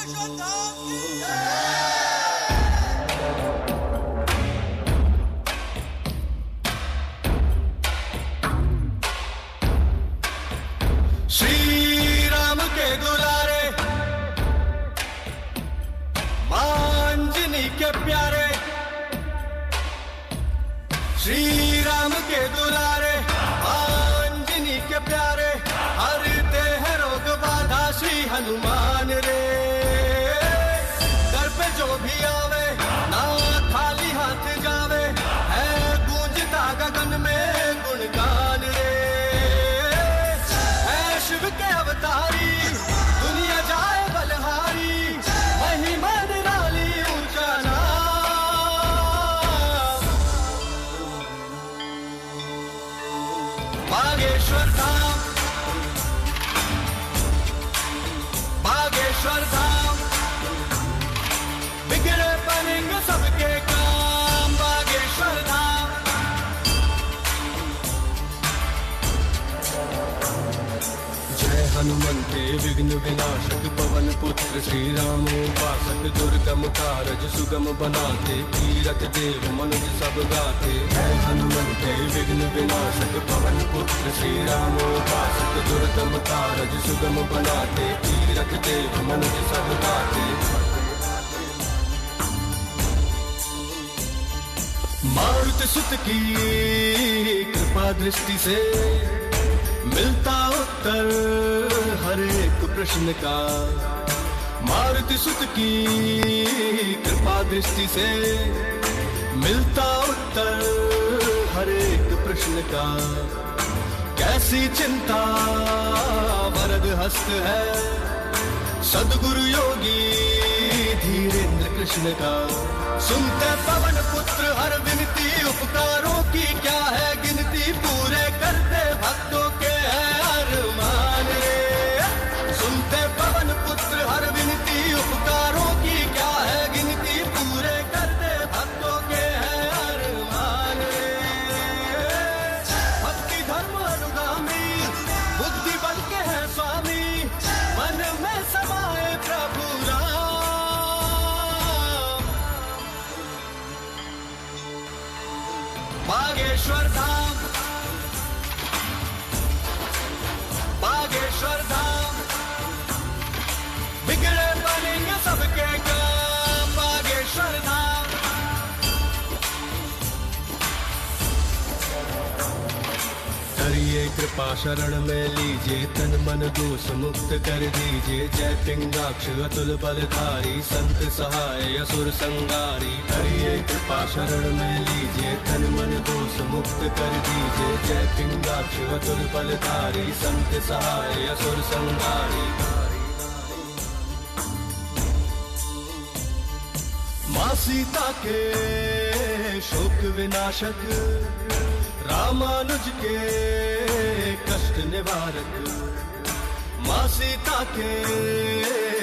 श्री राम के दुलारे, मांजनी के प्यारे, श्री राम के दुलारे, मांजनी के प्यारे, हरते हैं रोग बाधा श्री हनुमान रे। दर पे जो भी आवे ना खाली हाथ जावे, है गूंजता गगन में गुणगान रे। है शिव के अवतारी, दुनिया जाए बलहारी, महिमा निराली ऊंचा नाम। बागेश्वर धाम, बागेश्वर धाम, बिगड़े बनेंगे सबके काम। बागेश्वर धाम, जय हनुमंते विघ्न विनाशक, पवन पुत्र श्री राम उपासक, दुर्गम कारज सुगम बनाते, तीरथ देव मनुज सब गाते। जय हनुमंते विघ्न विनाशक, पवन पुत्र श्री राम उपासक, दुर्गम कारज सुगम बनाते, तीरथ देव मनुज सब गाते। मारुति सुत की कृपा दृष्टि से मिलता उत्तर हर एक प्रश्न का। मारुति सुत की कृपा दृष्टि से मिलता उत्तर हर एक प्रश्न का। कैसी चिंता वरद हस्त है सद्गुरु योगी धीरेन्द्र कृष्ण का। सुनते पवन पुत्र हर विनती, उपकारों की क्या है गिनती, पूरे करते भक्तों के है अरमान रे। सुनते पवन पुत्र हर विनती, उपकारों की क्या है गिनती, पूरे करते भक्तों के है अरमान रे। भक्ति धर्म अनुगामी, बुद्धि बल के है स्वामी, मन में समाए प्रभु राम। बागेश्वर धाम, बागेश्वर धाम, बिगड़े बनेंगे सबके काम। बागेश्वर धाम, करिए कृपा शरण में लीजिए, तन मन दोष मुक्त कर दीजिए। जय पिंगाक्ष अतुल बलधारी, संत सहाय असुर संगारी। करिए कृपा शरण में लीजिए, तन मन दोष मुक्त कर दीजिए। जय पिंगाक्ष अतुल बलधारी, संत सहाय असुर संगारी। माँ सीता के शोक विनाशक, रामानुज के कष्ट निवारक। माँ सीता के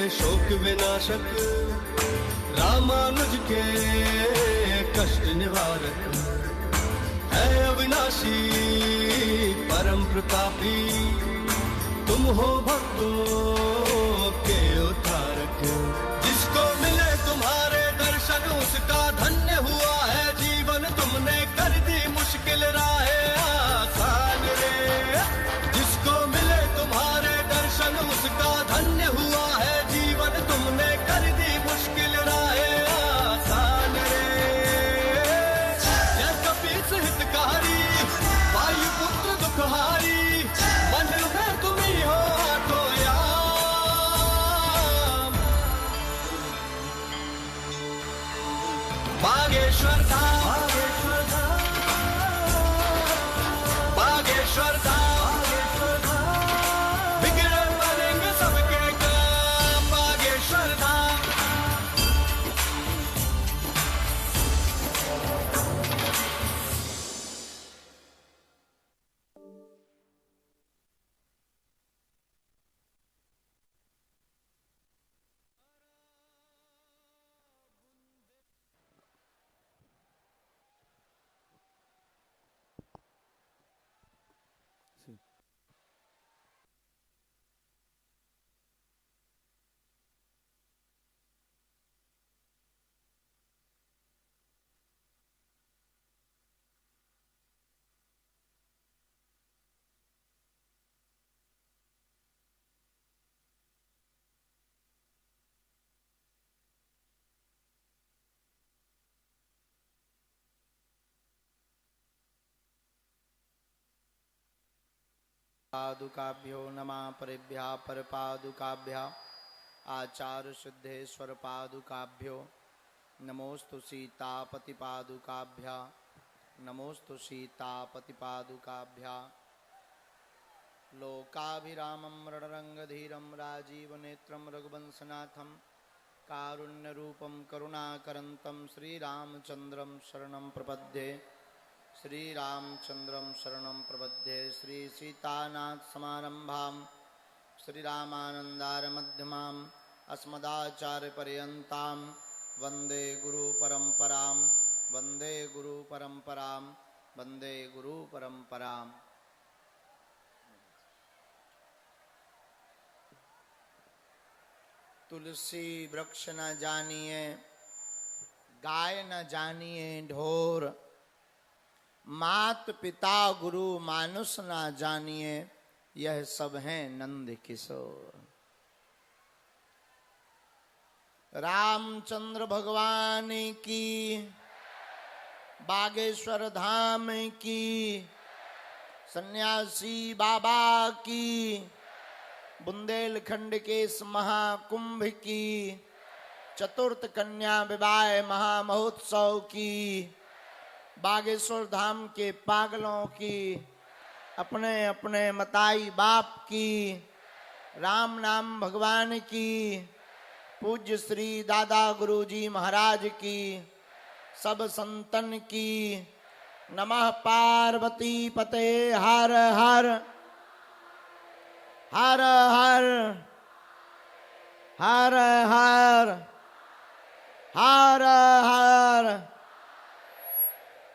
शोक विनाशक, रामानुज के कष्ट निवारक। है अविनाशी परम प्रतापी, तुम हो भक्तों के उद्धारक। जिसको मिले तुम्हारे दर्शन, उसका धन्य हुआ है जीवन, तुमने कर दी मुश्किल राहें आसान रे। जिसको मिले तुम्हारे दर्शन, उसका धन्य हुआ है जीवन, तुमने कर दी मुश्किल राहें आसान रे। जय कपीस हितकारी, वायुपुत्र दुखहारी, मन में तुम ही हो आठो याम। बागेश्वर धाम, बागेश्वर धाम, पादुकाभ्यो नमः परेभ्यः परपादुकाभ्यः आचार्य सिद्धेश्वर पादुकाभ्यो नमोस्तु सीतापति पादुकाभ्यः नमोस्तु सीतापति पादुकाभ्यः लोकाभिरामं रणरंगधीरं राजीवनेत्रं रघुवंशनाथं कारुण्यरूपं करुणाकरन्तं श्रीरामचन्द्रं शरणं प्रपद्ये श्रीरामचन्द्रं शरणं प्रपद्ये श्री सीतानाथ समारंभां श्रीरामानन्दारमध्यमाम् अस्मदाचार्यपर्यन्तां वन्दे गुरुपरम्परां वन्दे गुरुपरम्परां वन्दे गुरुपरम्पराम्। तुलसी वृक्ष न जानिए गाय न जानिए ढोर, मात पिता गुरु मानुष न जानिए यह सब हैं नंद किशोर। रामचंद्र भगवान की बागेश्वर धाम की सन्यासी बाबा की बुंदेलखंड के इस महाकुंभ की चतुर्थ कन्या विवाह महामहोत्सव की बागेश्वर धाम के पागलों की अपने अपने मताई बाप की राम नाम भगवान की पूज्य श्री दादा गुरुजी महाराज की सब संतन की नमः पार्वती पते हर हर हर हर हर हर हर हर।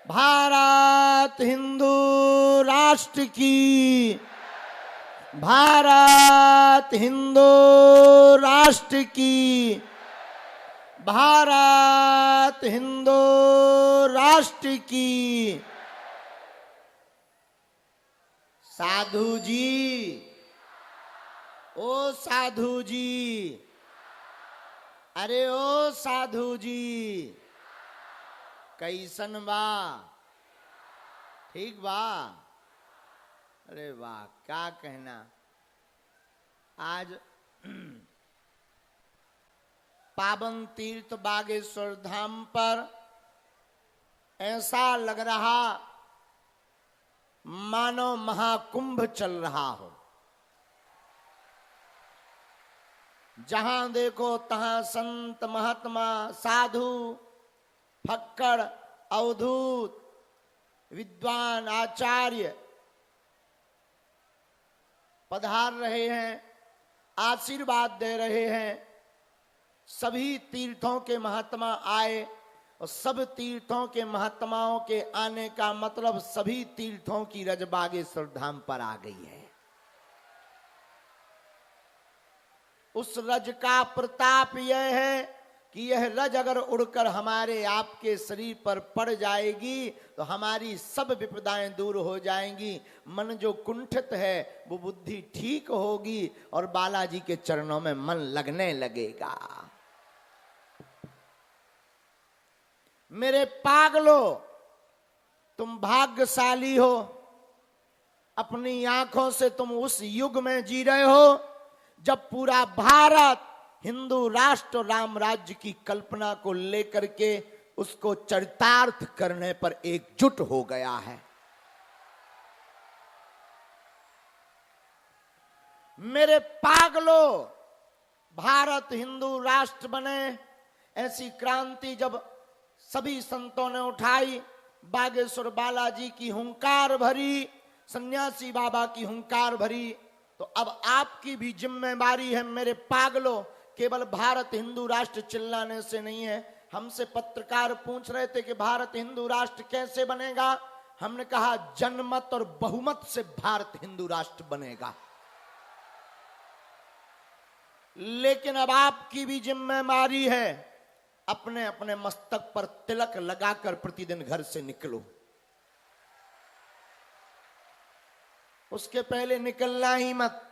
भारत हिंदू राष्ट्र की भारत हिंदू राष्ट्र की भारत हिंदू राष्ट्र की। साधु जी ओ साधु जी, अरे ओ साधु जी कैसन बा? ठीक बा? अरे वाह क्या कहना। आज पावन तीर्थ बागेश्वर धाम पर ऐसा लग रहा मानो महाकुंभ चल रहा हो। जहां देखो तहां संत महात्मा साधु फक्कड़ अवधूत विद्वान आचार्य पधार रहे हैं, आशीर्वाद दे रहे हैं। सभी तीर्थों के महात्मा आए और सब तीर्थों के महात्माओं के आने का मतलब सभी तीर्थों की रज बागेश्वर धाम पर आ गई है। उस रज का प्रताप यह है कि यह रज अगर उड़कर हमारे आपके शरीर पर पड़ जाएगी तो हमारी सब विपदाएं दूर हो जाएंगी। मन जो कुंठित है वो बुद्धि ठीक होगी और बालाजी के चरणों में मन लगने लगेगा। मेरे पागलो, तुम भाग्यशाली हो। अपनी आंखों से तुम उस युग में जी रहे हो जब पूरा भारत हिंदू राष्ट्र राम राज्य की कल्पना को लेकर के उसको चरितार्थ करने पर एकजुट हो गया है। मेरे पागलो, भारत हिंदू राष्ट्र बने ऐसी क्रांति जब सभी संतों ने उठाई, बागेश्वर बालाजी की हुंकार भरी, सन्यासी बाबा की हुंकार भरी, तो अब आपकी भी जिम्मेदारी है मेरे पागलों। केवल भारत हिंदू राष्ट्र चिल्लाने से नहीं है। हमसे पत्रकार पूछ रहे थे कि भारत हिंदू राष्ट्र कैसे बनेगा। हमने कहा जनमत और बहुमत से भारत हिंदू राष्ट्र बनेगा। लेकिन अब आपकी भी जिम्मेदारी है, अपने अपने मस्तक पर तिलक लगाकर प्रतिदिन घर से निकलो। उसके पहले निकलना ही मत।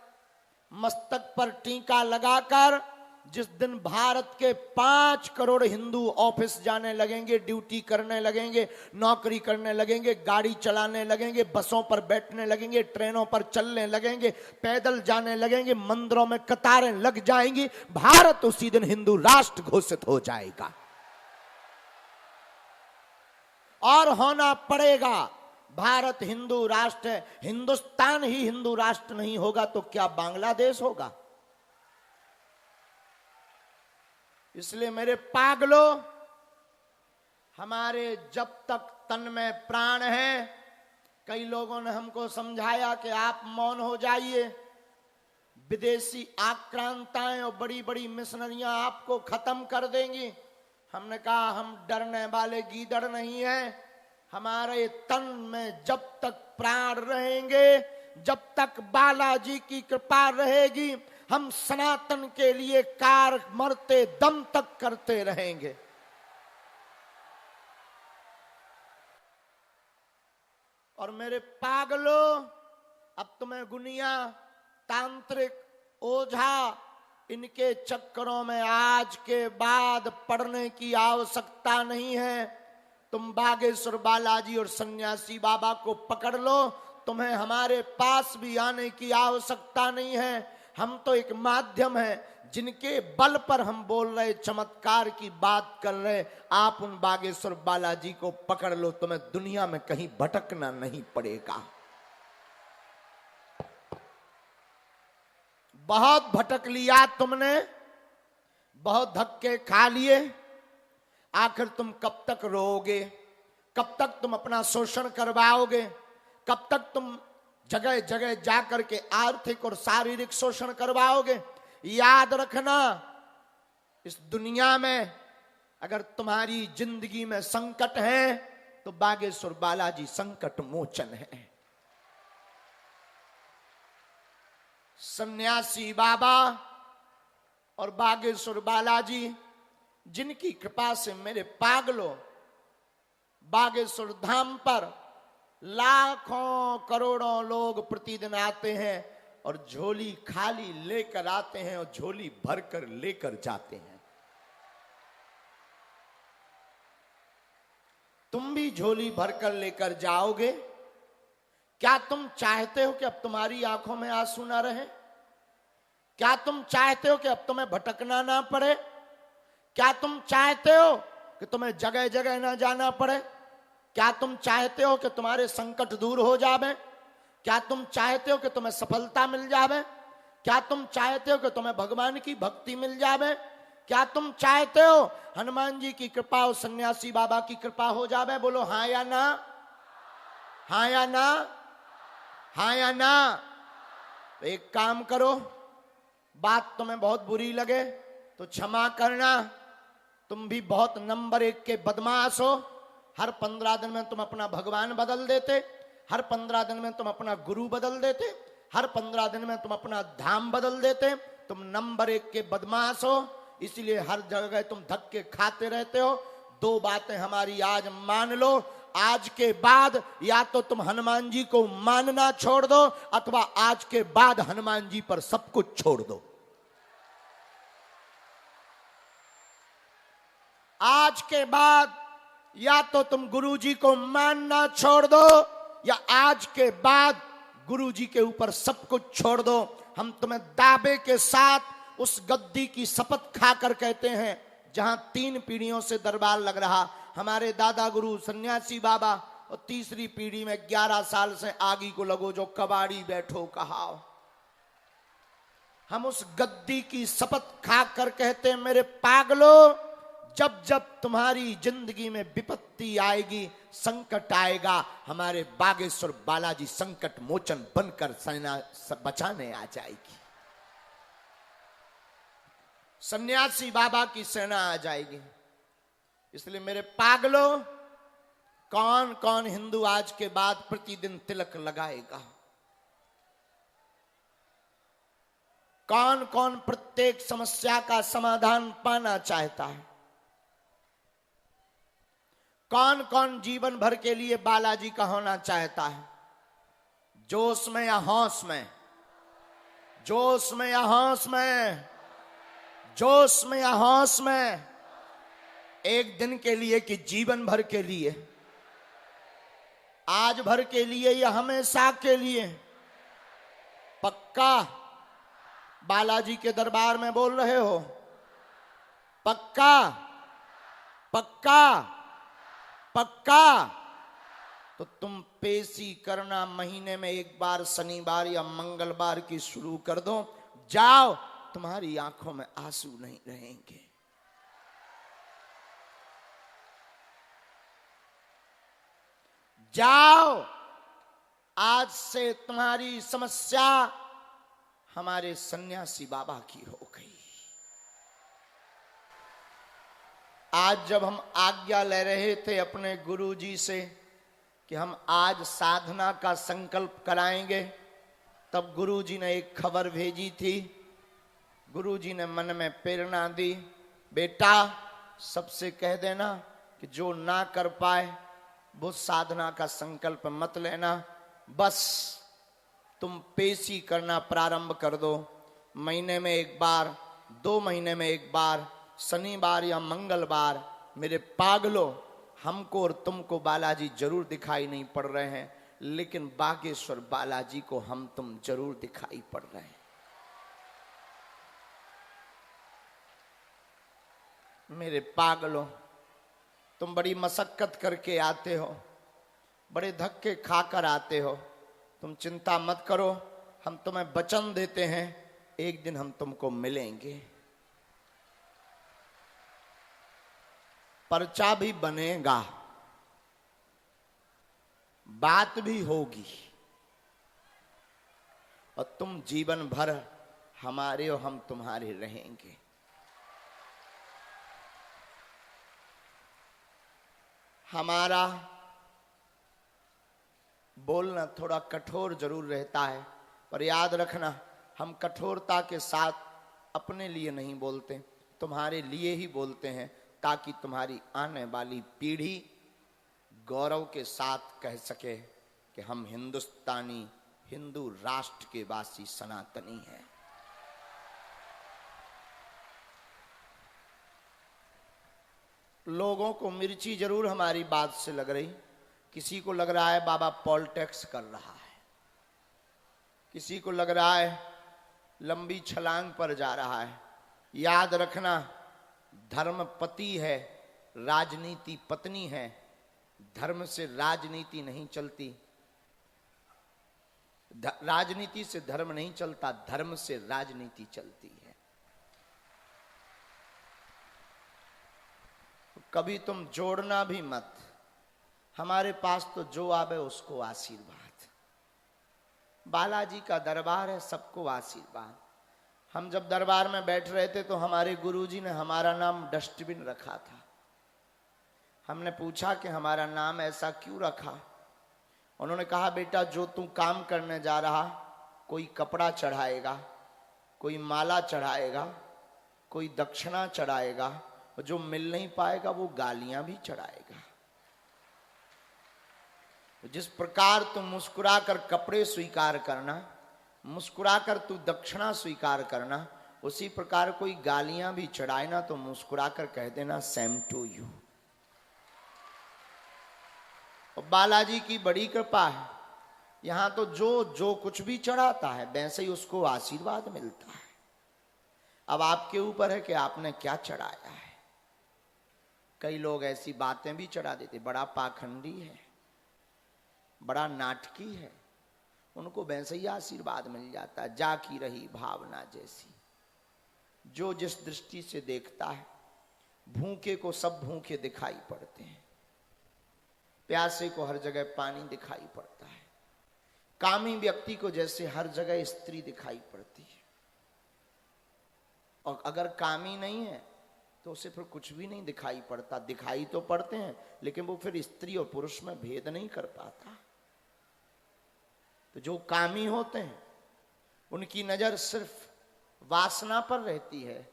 मस्तक पर टीका लगाकर जिस दिन भारत के 5 करोड़ हिंदू ऑफिस जाने लगेंगे, ड्यूटी करने लगेंगे, नौकरी करने लगेंगे, गाड़ी चलाने लगेंगे, बसों पर बैठने लगेंगे, ट्रेनों पर चलने लगेंगे, पैदल जाने लगेंगे, मंदिरों में कतारें लग जाएंगी, भारत उसी दिन हिंदू राष्ट्र घोषित हो जाएगा। और होना पड़ेगा। भारत हिंदू राष्ट्र है। हिंदुस्तान ही हिंदू राष्ट्र नहीं होगा तो क्या बांग्लादेश होगा? इसलिए मेरे पागलों, हमारे जब तक तन में प्राण है, कई लोगों ने हमको समझाया कि आप मौन हो जाइए, विदेशी आक्रांताएं और बड़ी बड़ी मिशनरियां आपको खत्म कर देंगी। हमने कहा हम डरने वाले गीदड़ नहीं हैं। हमारे तन में जब तक प्राण रहेंगे, जब तक बालाजी की कृपा रहेगी, हम सनातन के लिए कार्य मरते दम तक करते रहेंगे। और मेरे पागलों, अब तुम्हें गुनिया, तांत्रिक, ओझा, इनके चक्करों में आज के बाद पड़ने की आवश्यकता नहीं है। तुम बागेश्वर बालाजी और सन्यासी बाबा को पकड़ लो, तुम्हें हमारे पास भी आने की आवश्यकता नहीं है। हम तो एक माध्यम है जिनके बल पर हम बोल रहे, चमत्कार की बात कर रहे। आप उन बागेश्वर बालाजी को पकड़ लो, तुम्हें दुनिया में कहीं भटकना नहीं पड़ेगा। बहुत भटक लिया तुमने, बहुत धक्के खा लिए, आखिर तुम कब तक रोओगे? कब तक तुम अपना शोषण करवाओगे? कब तक तुम जगह जगह जाकर के आर्थिक और शारीरिक शोषण करवाओगे? याद रखना, इस दुनिया में अगर तुम्हारी जिंदगी में संकट है तो बागेश्वर बालाजी संकट मोचन है। सन्यासी बाबा और बागेश्वर बालाजी, जिनकी कृपा से मेरे पागलों बागेश्वर धाम पर लाखों करोड़ों लोग प्रतिदिन आते हैं और झोली खाली लेकर आते हैं और झोली भरकर लेकर जाते हैं। तुम भी झोली भरकर लेकर जाओगे? क्या तुम चाहते हो कि अब तुम्हारी आंखों में आंसू ना रहे? क्या तुम चाहते हो कि अब तुम्हें भटकना ना पड़े? क्या तुम चाहते हो कि तुम्हें जगह जगह ना जाना पड़े? क्या तुम चाहते हो कि तुम्हारे संकट दूर हो जावे? क्या तुम चाहते हो कि तुम्हें सफलता मिल जावे? क्या तुम चाहते हो कि तुम्हें भगवान की भक्ति मिल जावे? क्या तुम चाहते हो हनुमान जी की कृपा और सन्यासी बाबा की कृपा हो जावे? बोलो हाँ या ना, हाँ या ना, हाँ या ना। तो एक काम करो, बात तुम्हें बहुत बुरी लगे तो क्षमा करना। तुम भी बहुत नंबर 1 के बदमाश हो। हर 15 दिन में तुम अपना भगवान बदल देते, हर 15 दिन में तुम अपना गुरु बदल देते, हर 15 दिन में तुम अपना धाम बदल देते। तुम नंबर 1 के बदमाश हो, इसलिए हर जगह तुम धक्के खाते रहते हो। 2 बातें हमारी आज मान लो, आज के बाद या तो तुम हनुमान जी को मानना छोड़ दो अथवा आज के बाद हनुमान जी पर सब कुछ छोड़ दो। आज के बाद या तो तुम गुरुजी को मानना छोड़ दो या आज के बाद गुरुजी के ऊपर सब कुछ छोड़ दो। हम तुम्हें दावे के साथ उस गद्दी की शपथ खाकर कहते हैं जहां 3 पीढ़ियों से दरबार लग रहा, हमारे दादा गुरु सन्यासी बाबा, और तीसरी पीढ़ी में 11 साल से आगी को लगो जो कबाड़ी बैठो कहाओ। हम उस गद्दी की शपथ खाकर कहते हैं मेरे पागलों, जब जब तुम्हारी जिंदगी में विपत्ति आएगी, संकट आएगा, हमारे बागेश्वर बालाजी संकट मोचन बनकर सेना बचाने आ जाएगी। सन्यासी बाबा की सेना आ जाएगी। इसलिए मेरे पागलों, कौन कौन हिंदू आज के बाद प्रतिदिन तिलक लगाएगा? कौन कौन प्रत्येक समस्या का समाधान पाना चाहता है? कौन कौन जीवन भर के लिए बालाजी का होना चाहता है? जोश में या होश में? जोश में या होश में? जोश में या होश में, एक दिन के लिए कि जीवन भर के लिए, आज भर के लिए या हमेशा के लिए? पक्का बालाजी के दरबार में बोल रहे हो? पक्का पक्का पक्का? तो तुम पेशी करना महीने में एक बार, शनिवार या मंगलवार की शुरू कर दो। जाओ, तुम्हारी आंखों में आंसू नहीं रहेंगे। जाओ, आज से तुम्हारी समस्या हमारे सन्यासी बाबा की हो गई। आज जब हम आज्ञा ले रहे थे अपने गुरुजी से कि हम आज साधना का संकल्प कराएंगे, तब गुरुजी ने एक खबर भेजी थी। गुरुजी ने मन में प्रेरणा दी, बेटा सबसे कह देना कि जो ना कर पाए वो साधना का संकल्प मत लेना, बस तुम पेशी करना प्रारंभ कर दो। महीने में एक बार, 2 महीने में एक बार, शनिवार या मंगलवार। मेरे पागलों, हमको और तुमको बालाजी जरूर दिखाई नहीं पड़ रहे हैं, लेकिन बागेश्वर बालाजी को हम तुम जरूर दिखाई पड़ रहे हैं। मेरे पागलों, तुम बड़ी मशक्कत करके आते हो, बड़े धक्के खाकर आते हो। तुम चिंता मत करो, हम तुम्हें वचन देते हैं, एक दिन हम तुमको मिलेंगे। पर्चा भी बनेगा, बात भी होगी, और तुम जीवन भर हमारे और हम तुम्हारे रहेंगे। हमारा बोलना थोड़ा कठोर जरूर रहता है, पर याद रखना, हम कठोरता के साथ अपने लिए नहीं बोलते, तुम्हारे लिए ही बोलते हैं, ताकि तुम्हारी आने वाली पीढ़ी गौरव के साथ कह सके कि हम हिंदुस्तानी, हिंदू राष्ट्र के वासी सनातनी हैं। लोगों को मिर्ची जरूर हमारी बात से लग रही। किसी को लग रहा है बाबा पॉलिटिक्स कर रहा है, किसी को लग रहा है लंबी छलांग पर जा रहा है। याद रखना, धर्म पति है, राजनीति पत्नी है। धर्म से राजनीति नहीं चलती, राजनीति से धर्म नहीं चलता, धर्म से राजनीति चलती है। कभी तुम जोड़ना भी मत, हमारे पास तो जो आवे उसको आशीर्वाद। बालाजी का दरबार है, सबको आशीर्वाद। हम जब दरबार में बैठ रहे थे तो हमारे गुरुजी ने हमारा नाम डस्टबिन रखा था। हमने पूछा कि हमारा नाम ऐसा क्यों रखा? उन्होंने कहा, बेटा जो तू काम करने जा रहा, कोई कपड़ा चढ़ाएगा, कोई माला चढ़ाएगा, कोई दक्षिणा चढ़ाएगा, और जो मिल नहीं पाएगा वो गालियां भी चढ़ाएगा। जिस प्रकार तू मुस्कुरा कर कपड़े स्वीकार करना, मुस्कुरा कर तू दक्षिणा स्वीकार करना, उसी प्रकार कोई गालियां भी चढ़ाए ना तो मुस्कुरा कर कह देना सेम टू यू। बालाजी की बड़ी कृपा है, यहां तो जो कुछ भी चढ़ाता है वैसे ही उसको आशीर्वाद मिलता है। अब आपके ऊपर है कि आपने क्या चढ़ाया है। कई लोग ऐसी बातें भी चढ़ा देते, बड़ा पाखंडी है, बड़ा नाटकी है, उनको वैसे ही आशीर्वाद मिल जाता है। जा की रही भावना जैसी, जो जिस दृष्टि से देखता है। भूखे को सब भूखे दिखाई पड़ते हैं, प्यासे को हर जगह पानी दिखाई पड़ता है, कामी व्यक्ति को जैसे हर जगह स्त्री दिखाई पड़ती है, और अगर कामी नहीं है तो उसे फिर कुछ भी नहीं दिखाई पड़ता। दिखाई तो पड़ते हैं लेकिन वो फिर स्त्री और पुरुष में भेद नहीं कर पाता। तो जो कामी होते हैं उनकी नजर सिर्फ वासना पर रहती है,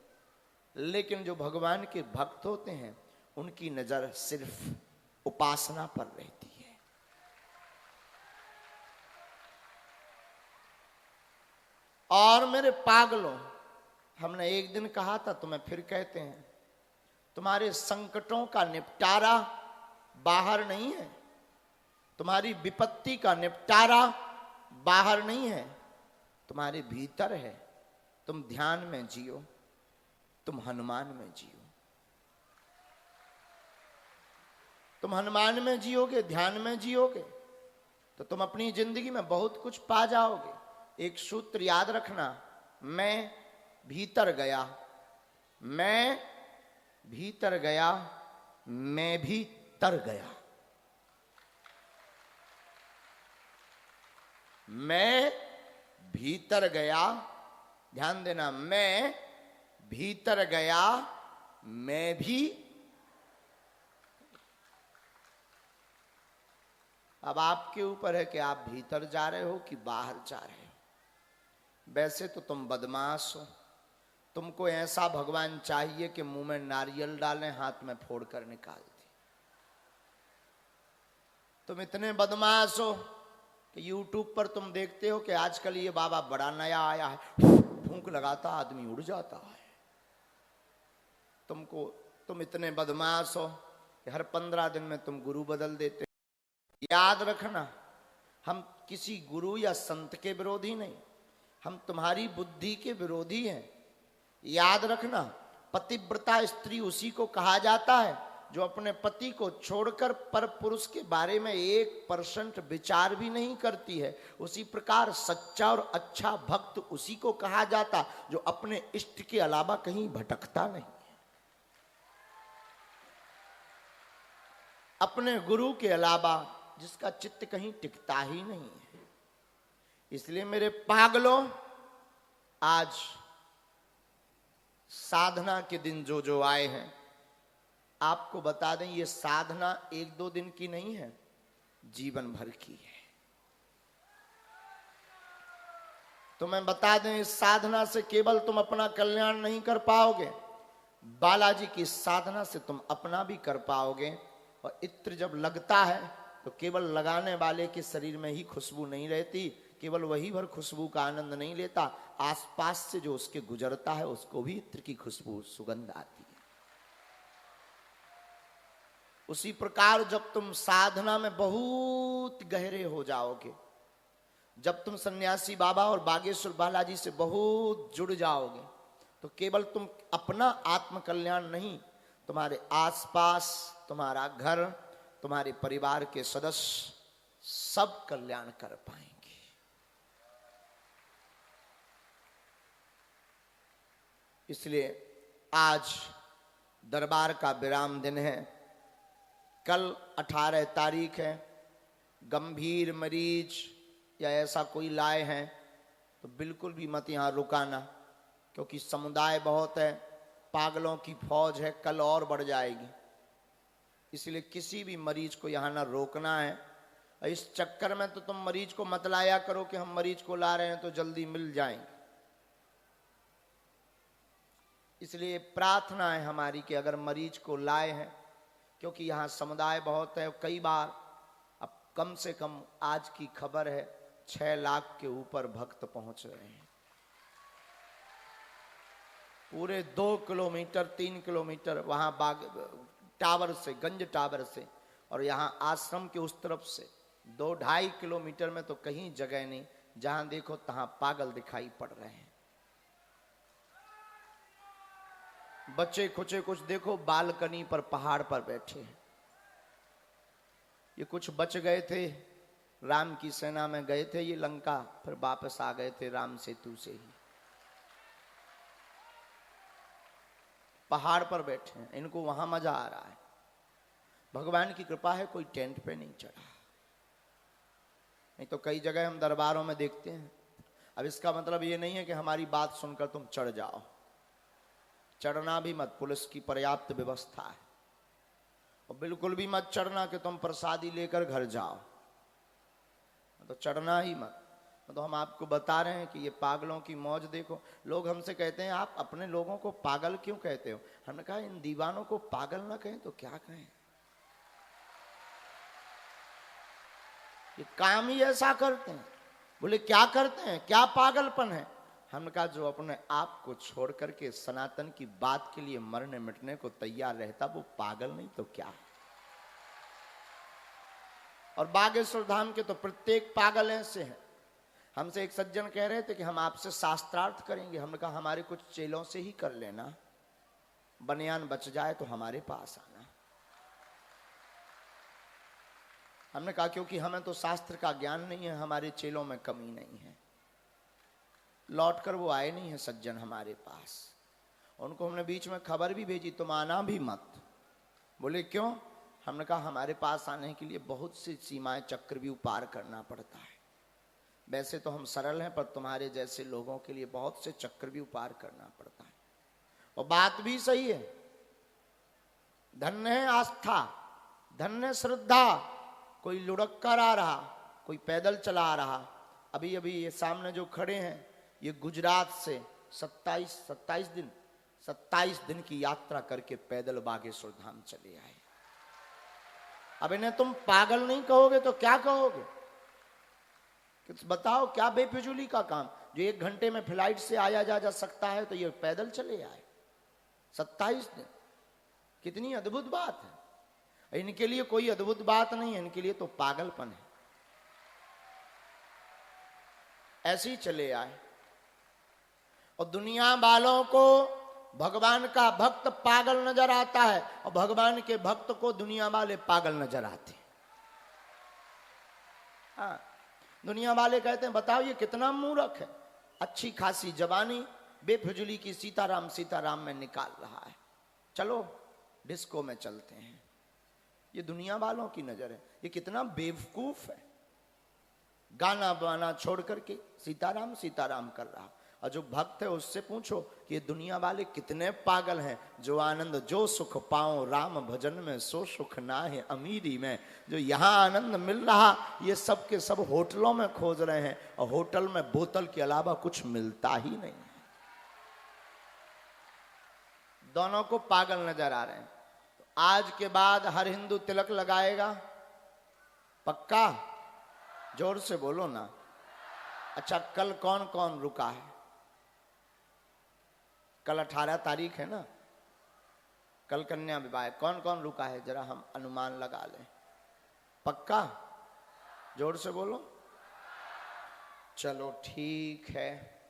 लेकिन जो भगवान के भक्त होते हैं उनकी नजर सिर्फ उपासना पर रहती है। और मेरे पागलों, हमने एक दिन कहा था, तुम्हें फिर कहते हैं, तुम्हारे संकटों का निपटारा बाहर नहीं है, तुम्हारी विपत्ति का निपटारा बाहर नहीं है, तुम्हारे भीतर है। तुम ध्यान में जियो, तुम हनुमान में जियो। तुम हनुमान में जियोगे, ध्यान में जियोगे, तो तुम अपनी जिंदगी में बहुत कुछ पा जाओगे। एक सूत्र याद रखना, मैं भीतर गया, मैं भीतर गया, मैं भी तर गया। मैं भीतर गया, ध्यान देना, मैं भीतर गया, मैं भी। अब आपके ऊपर है कि आप भीतर जा रहे हो कि बाहर जा रहे हो। वैसे तो तुम बदमाश हो, तुमको ऐसा भगवान चाहिए कि मुंह में नारियल डालें, हाथ में फोड़कर निकाल दे। तुम इतने बदमाश हो कि यूट्यूब पर तुम देखते हो कि आजकल ये बाबा बड़ा नया आया है, फूंक लगाता आदमी उड़ जाता है। तुम इतने बदमाश हो कि हर 15 दिन में तुम गुरु बदल देते हो। याद रखना, हम किसी गुरु या संत के विरोधी नहीं, हम तुम्हारी बुद्धि के विरोधी हैं। याद रखना, पतिव्रता स्त्री उसी को कहा जाता है जो अपने पति को छोड़कर पर पुरुष के बारे में 1% विचार भी नहीं करती है। उसी प्रकार सच्चा और अच्छा भक्त उसी को कहा जाता जो अपने इष्ट के अलावा कहीं भटकता नहीं, अपने गुरु के अलावा जिसका चित्त कहीं टिकता ही नहीं है। इसलिए मेरे पागलों, आज साधना के दिन जो जो आए हैं, आपको बता दें, ये साधना 1-2 दिन की नहीं है, जीवन भर की है। तो मैं बता दें, इस साधना से केवल तुम अपना कल्याण नहीं कर पाओगे, बालाजी की साधना से तुम अपना भी कर पाओगे। और इत्र जब लगता है तो केवल लगाने वाले के शरीर में ही खुशबू नहीं रहती, केवल वही भर खुशबू का आनंद नहीं लेता, आसपास से जो उसके गुजरता है उसको भी इत्र की खुशबू, सुगंध आती है। उसी प्रकार जब तुम साधना में बहुत गहरे हो जाओगे, जब तुम सन्यासी बाबा और बागेश्वर बालाजी से बहुत जुड़ जाओगे, तो केवल तुम अपना आत्म कल्याण नहीं, तुम्हारे आसपास, तुम्हारा घर, तुम्हारे परिवार के सदस्य सब कल्याण कर पाएंगे। इसलिए आज दरबार का विराम दिन है। कल 18 तारीख है। गंभीर मरीज या ऐसा कोई लाए हैं तो बिल्कुल भी मत यहाँ रुकाना, क्योंकि समुदाय बहुत है, पागलों की फौज है, कल और बढ़ जाएगी। इसलिए किसी भी मरीज को यहाँ ना रोकना है। इस चक्कर में तो तुम मरीज को मत लाया करो कि हम मरीज को ला रहे हैं तो जल्दी मिल जाएंगे। इसलिए प्रार्थना है हमारी कि अगर मरीज को लाए हैं, क्योंकि यहाँ समुदाय बहुत है, कई बार, अब कम से कम आज की खबर है 6 लाख के ऊपर भक्त पहुंच रहे हैं। पूरे 2 किलोमीटर 3 किलोमीटर वहां बाग टावर से, गंज टावर से, और यहाँ आश्रम के उस तरफ से 2-2.5 किलोमीटर में तो कहीं जगह नहीं, जहां देखो तहां पागल दिखाई पड़ रहे हैं। बच्चे खुचे कुछ देखो बालकनी पर, पहाड़ पर बैठे हैं। ये कुछ बच गए थे, राम की सेना में गए थे ये लंका, फिर वापस आ गए थे राम सेतु से ही। पहाड़ पर बैठे हैं, इनको वहां मजा आ रहा है। भगवान की कृपा है, कोई टेंट पे नहीं चढ़ा, नहीं तो कई जगह हम दरबारों में देखते हैं। अब इसका मतलब ये नहीं है कि हमारी बात सुनकर तुम चढ़ जाओ, चढ़ना भी मत, पुलिस की पर्याप्त व्यवस्था है। और बिल्कुल भी मत चढ़ना कि तुम प्रसादी लेकर घर जाओ, तो चढ़ना ही मत। तो हम आपको बता रहे हैं कि ये पागलों की मौज देखो। लोग हमसे कहते हैं आप अपने लोगों को पागल क्यों कहते हो? हमने कहा इन दीवानों को पागल ना कहें तो क्या कहें, ये काम ही ऐसा करते हैं। बोले क्या करते हैं, क्या पागलपन है? हमने कहा जो अपने आप को छोड़ करके सनातन की बात के लिए मरने मिटने को तैयार रहता वो पागल नहीं तो क्या। और बागेश्वर धाम के तो प्रत्येक पागल ऐसे हैं। हमसे एक सज्जन कह रहे थे कि हम आपसे शास्त्रार्थ करेंगे। हमने कहा हमारे कुछ चेलों से ही कर लेना, बनियान बच जाए तो हमारे पास आना। हमने कहा क्योंकि हमें तो शास्त्र का ज्ञान नहीं है, हमारे चेलों में कमी नहीं है। लौटकर वो आए नहीं है सज्जन हमारे पास। उनको हमने बीच में खबर भी भेजी तुम आना भी मत। बोले क्यों? हमने कहा हमारे पास आने के लिए बहुत सी सीमाएं चक्र भी पार करना पड़ता है। वैसे तो हम सरल हैं पर तुम्हारे जैसे लोगों के लिए बहुत से चक्र भी पार करना पड़ता है। और बात भी सही है। धन्य है आस्था, धन्य श्रद्धा। कोई लुढ़क कर आ रहा, कोई पैदल चला आ रहा। अभी अभी ये सामने जो खड़े हैं ये गुजरात से 27 दिन की यात्रा करके पैदल बागेश्वर धाम चले आए। अब इन्हें तुम पागल नहीं कहोगे तो क्या कहोगे? कुछ बताओ, क्या बेफिजूली का काम? जो 1 घंटे में फ्लाइट से आया जा सकता है तो ये पैदल चले आए 27 दिन। कितनी अद्भुत बात है। इनके लिए कोई अद्भुत बात नहीं है, इनके लिए तो पागलपन है। ऐसे ही चले आए। और दुनिया वालों को भगवान का भक्त पागल नजर आता है और भगवान के भक्त को दुनिया वाले पागल नजर आते हैं। हाँ, दुनिया वाले कहते हैं बताओ ये कितना मूर्ख है, अच्छी खासी जवानी बेफिजूली की सीताराम सीताराम में निकाल रहा है, चलो डिस्को में चलते हैं। ये दुनिया वालों की नजर है। ये कितना बेवकूफ है, गाना बाना छोड़ करके सीताराम सीताराम कर रहा। और जो भक्त है उससे पूछो कि ये दुनिया वाले कितने पागल हैं। जो आनंद जो सुख पाओ राम भजन में, सो सुख ना है अमीरी में। जो यहाँ आनंद मिल रहा ये सब के सब होटलों में खोज रहे हैं और होटल में बोतल के अलावा कुछ मिलता ही नहीं है। दोनों को पागल नजर आ रहे हैं। तो आज के बाद हर हिंदू तिलक लगाएगा, पक्का? जोर से बोलो ना। अच्छा, कल कौन कौन रुका है? कल 18 तारीख है ना, कल कन्या विवाह। कौन कौन रुका है जरा हम अनुमान लगा लें। पक्का? जोर से बोलो। चलो ठीक है,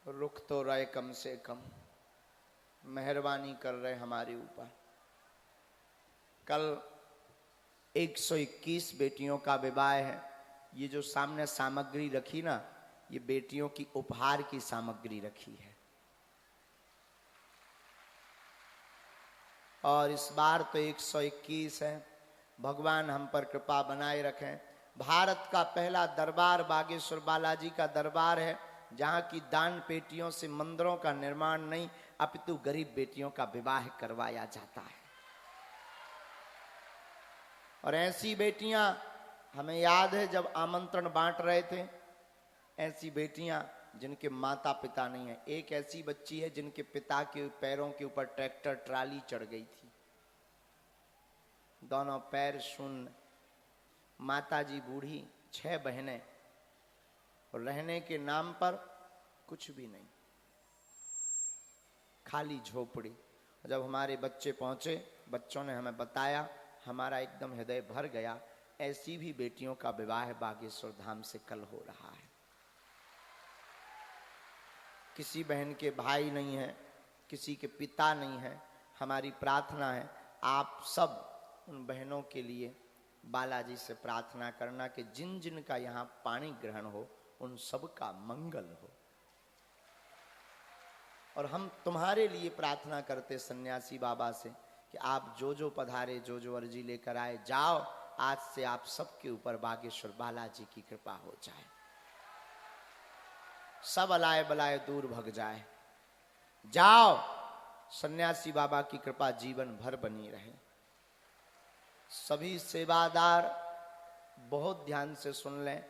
रुक तो रहे कम से कम, मेहरबानी कर रहे हमारे ऊपर। कल 121 बेटियों का विवाह है। ये जो सामने सामग्री रखी ना, ये बेटियों की उपहार की सामग्री रखी है। और इस बार तो 121 है। भगवान हम पर कृपा बनाए रखें। भारत का पहला दरबार बागेश्वर बालाजी का दरबार है, जहाँ की दान पेटियों से मंदिरों का निर्माण नहीं अपितु गरीब बेटियों का विवाह करवाया जाता है। और ऐसी बेटियां हमें याद है जब आमंत्रण बांट रहे थे, ऐसी बेटियां जिनके माता पिता नहीं है। एक ऐसी बच्ची है जिनके पिता के पैरों के ऊपर ट्रैक्टर ट्राली चढ़ गई थी, दोनों पैर शून्य, माता जी बूढ़ी, 6 बहनें, और रहने के नाम पर कुछ भी नहीं, खाली झोपड़ी। जब हमारे बच्चे पहुंचे, बच्चों ने हमें बताया, हमारा एकदम हृदय भर गया। ऐसी भी बेटियों का विवाह बागेश्वर धाम से कल हो रहा है। किसी बहन के भाई नहीं है, किसी के पिता नहीं है। हमारी प्रार्थना है आप सब उन बहनों के लिए बालाजी से प्रार्थना करना कि जिन जिन का यहाँ पानी ग्रहण हो उन सब का मंगल हो। और हम तुम्हारे लिए प्रार्थना करते सन्यासी बाबा से कि आप जो जो पधारे, जो जो अर्जी लेकर आए, जाओ, आज से आप सबके ऊपर बागेश्वर बालाजी की कृपा हो जाए, सब अलाए बलाए दूर भग जाए। जाओ, सन्यासी बाबा की कृपा जीवन भर बनी रहे। सभी सेवादार बहुत ध्यान से सुन लें।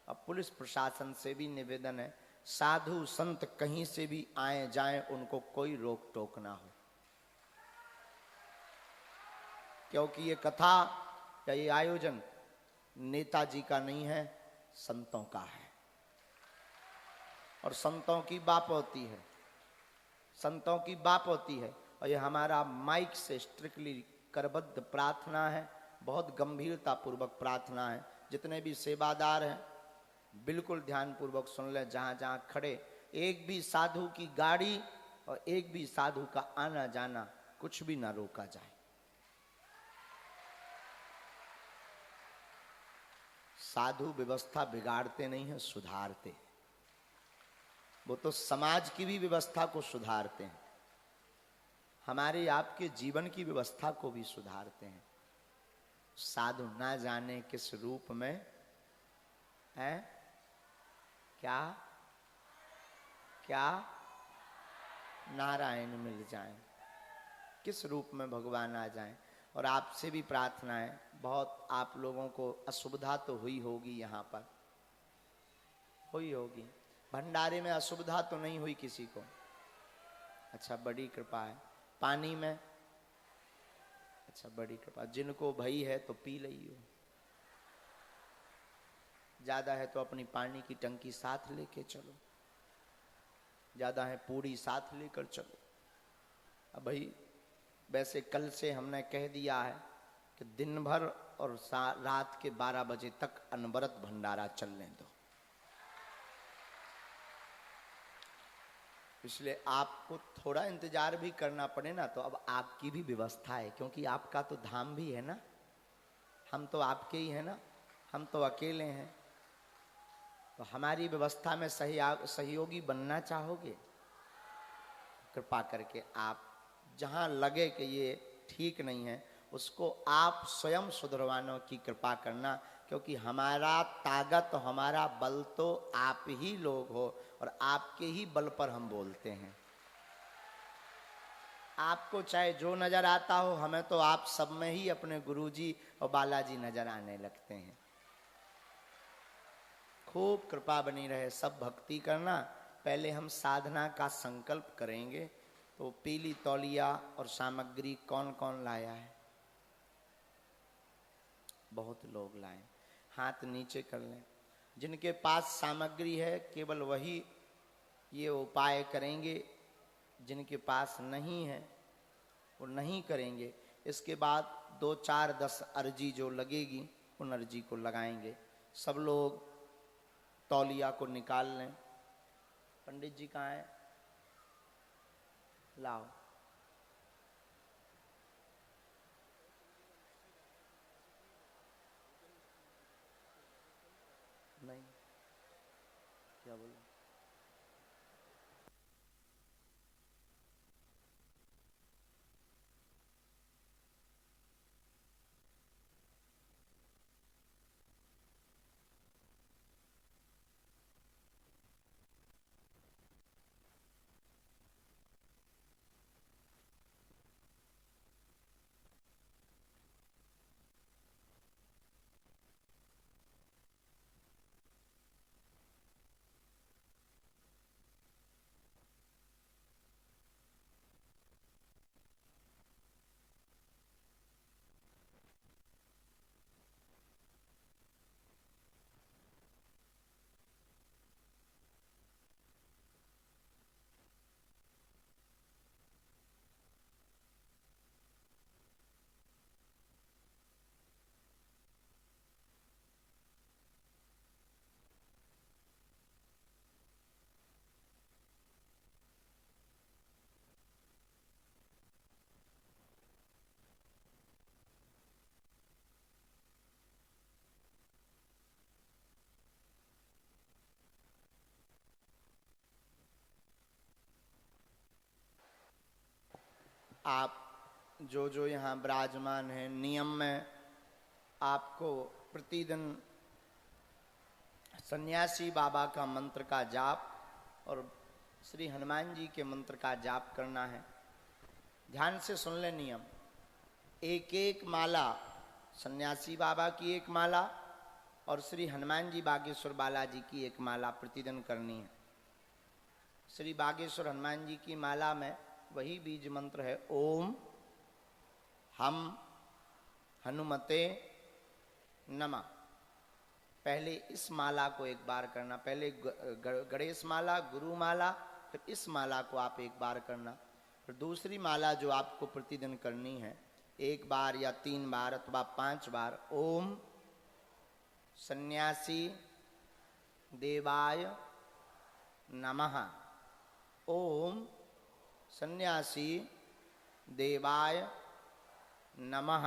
अब पुलिस प्रशासन से भी निवेदन है, साधु संत कहीं से भी आए जाएं, उनको कोई रोक टोक ना हो, क्योंकि ये कथा या ये आयोजन नेताजी का नहीं है, संतों का है। और संतों की बाप होती है, संतों की बाप होती है। और ये हमारा माइक से स्ट्रिक्टली करबद्ध प्रार्थना है, बहुत गंभीरता पूर्वक प्रार्थना है। जितने भी सेवादार हैं बिल्कुल ध्यान पूर्वक सुन लें। जहां जहां खड़े, एक भी साधु की गाड़ी और एक भी साधु का आना जाना कुछ भी ना रोका जाए। साधु व्यवस्था बिगाड़ते नहीं हैं, सुधारते हैं। वो तो समाज की भी व्यवस्था को सुधारते हैं, हमारे आपके जीवन की व्यवस्था को भी सुधारते हैं। साधु ना जाने किस रूप में है, क्या क्या नारायण मिल जाएं, किस रूप में भगवान आ जाएं। और आपसे भी प्रार्थना है, बहुत आप लोगों को असुविधा तो हुई होगी, यहाँ पर हुई होगी। भंडारे में असुविधा तो नहीं हुई किसी को? अच्छा, बड़ी कृपा है। पानी में, अच्छा बड़ी कृपा। जिनको भई है तो पी लियो, ज्यादा है तो अपनी पानी की टंकी साथ लेके चलो, ज्यादा है पूरी साथ लेकर चलो। अब भाई वैसे कल से हमने कह दिया है कि दिन भर और रात के 12 बजे तक अनवरत भंडारा चलने दो, इसलिए आपको थोड़ा इंतजार भी करना पड़े ना, तो अब आपकी भी व्यवस्था है, क्योंकि आपका तो धाम भी है ना, हम तो आपके ही है ना, हम तो अकेले हैं। तो हमारी व्यवस्था में सहयोगी बनना चाहोगे? कृपा करके आप जहां लगे कि ये ठीक नहीं है, उसको आप स्वयं सुधरवाने की कृपा करना, क्योंकि हमारा ताकत, हमारा बल तो आप ही लोग हो, और आपके ही बल पर हम बोलते हैं। आपको चाहे जो नजर आता हो, हमें तो आप सब में ही अपने गुरुजी और बालाजी नजर आने लगते हैं। खूब कृपा बनी रहे, सब भक्ति करना। पहले हम साधना का संकल्प करेंगे, तो पीली तौलिया और सामग्री कौन कौन लाया है? बहुत लोग लाए, हाथ नीचे कर लें। जिनके पास सामग्री है केवल वही ये उपाय करेंगे, जिनके पास नहीं है वो नहीं करेंगे। इसके बाद 2, 4, 10 अर्जी जो लगेगी उन अर्जी को लगाएंगे। सब लोग तौलिया को निकाल लें। पंडित जी कहाँ हैं? लाओ। नहीं, क्या बोला? आप जो जो यहाँ विराजमान हैं, नियम में आपको प्रतिदिन सन्यासी बाबा का मंत्र का जाप और श्री हनुमान जी के मंत्र का जाप करना है। ध्यान से सुन ले नियम। एक एक माला, सन्यासी बाबा की एक माला और श्री हनुमान जी बागेश्वर बालाजी की एक माला प्रतिदिन करनी है। श्री बागेश्वर हनुमान जी की माला में वही बीज मंत्र है, ओम हम हनुमते नमः। पहले इस माला को एक बार करना, पहले गणेश माला, गुरु माला, फिर इस माला को आप एक बार करना। फिर दूसरी माला जो आपको प्रतिदिन करनी है, एक बार या 3 बार अथवा 5 बार, ओम सन्यासी देवाय नमः, ओम सन्यासी देवाय नमः।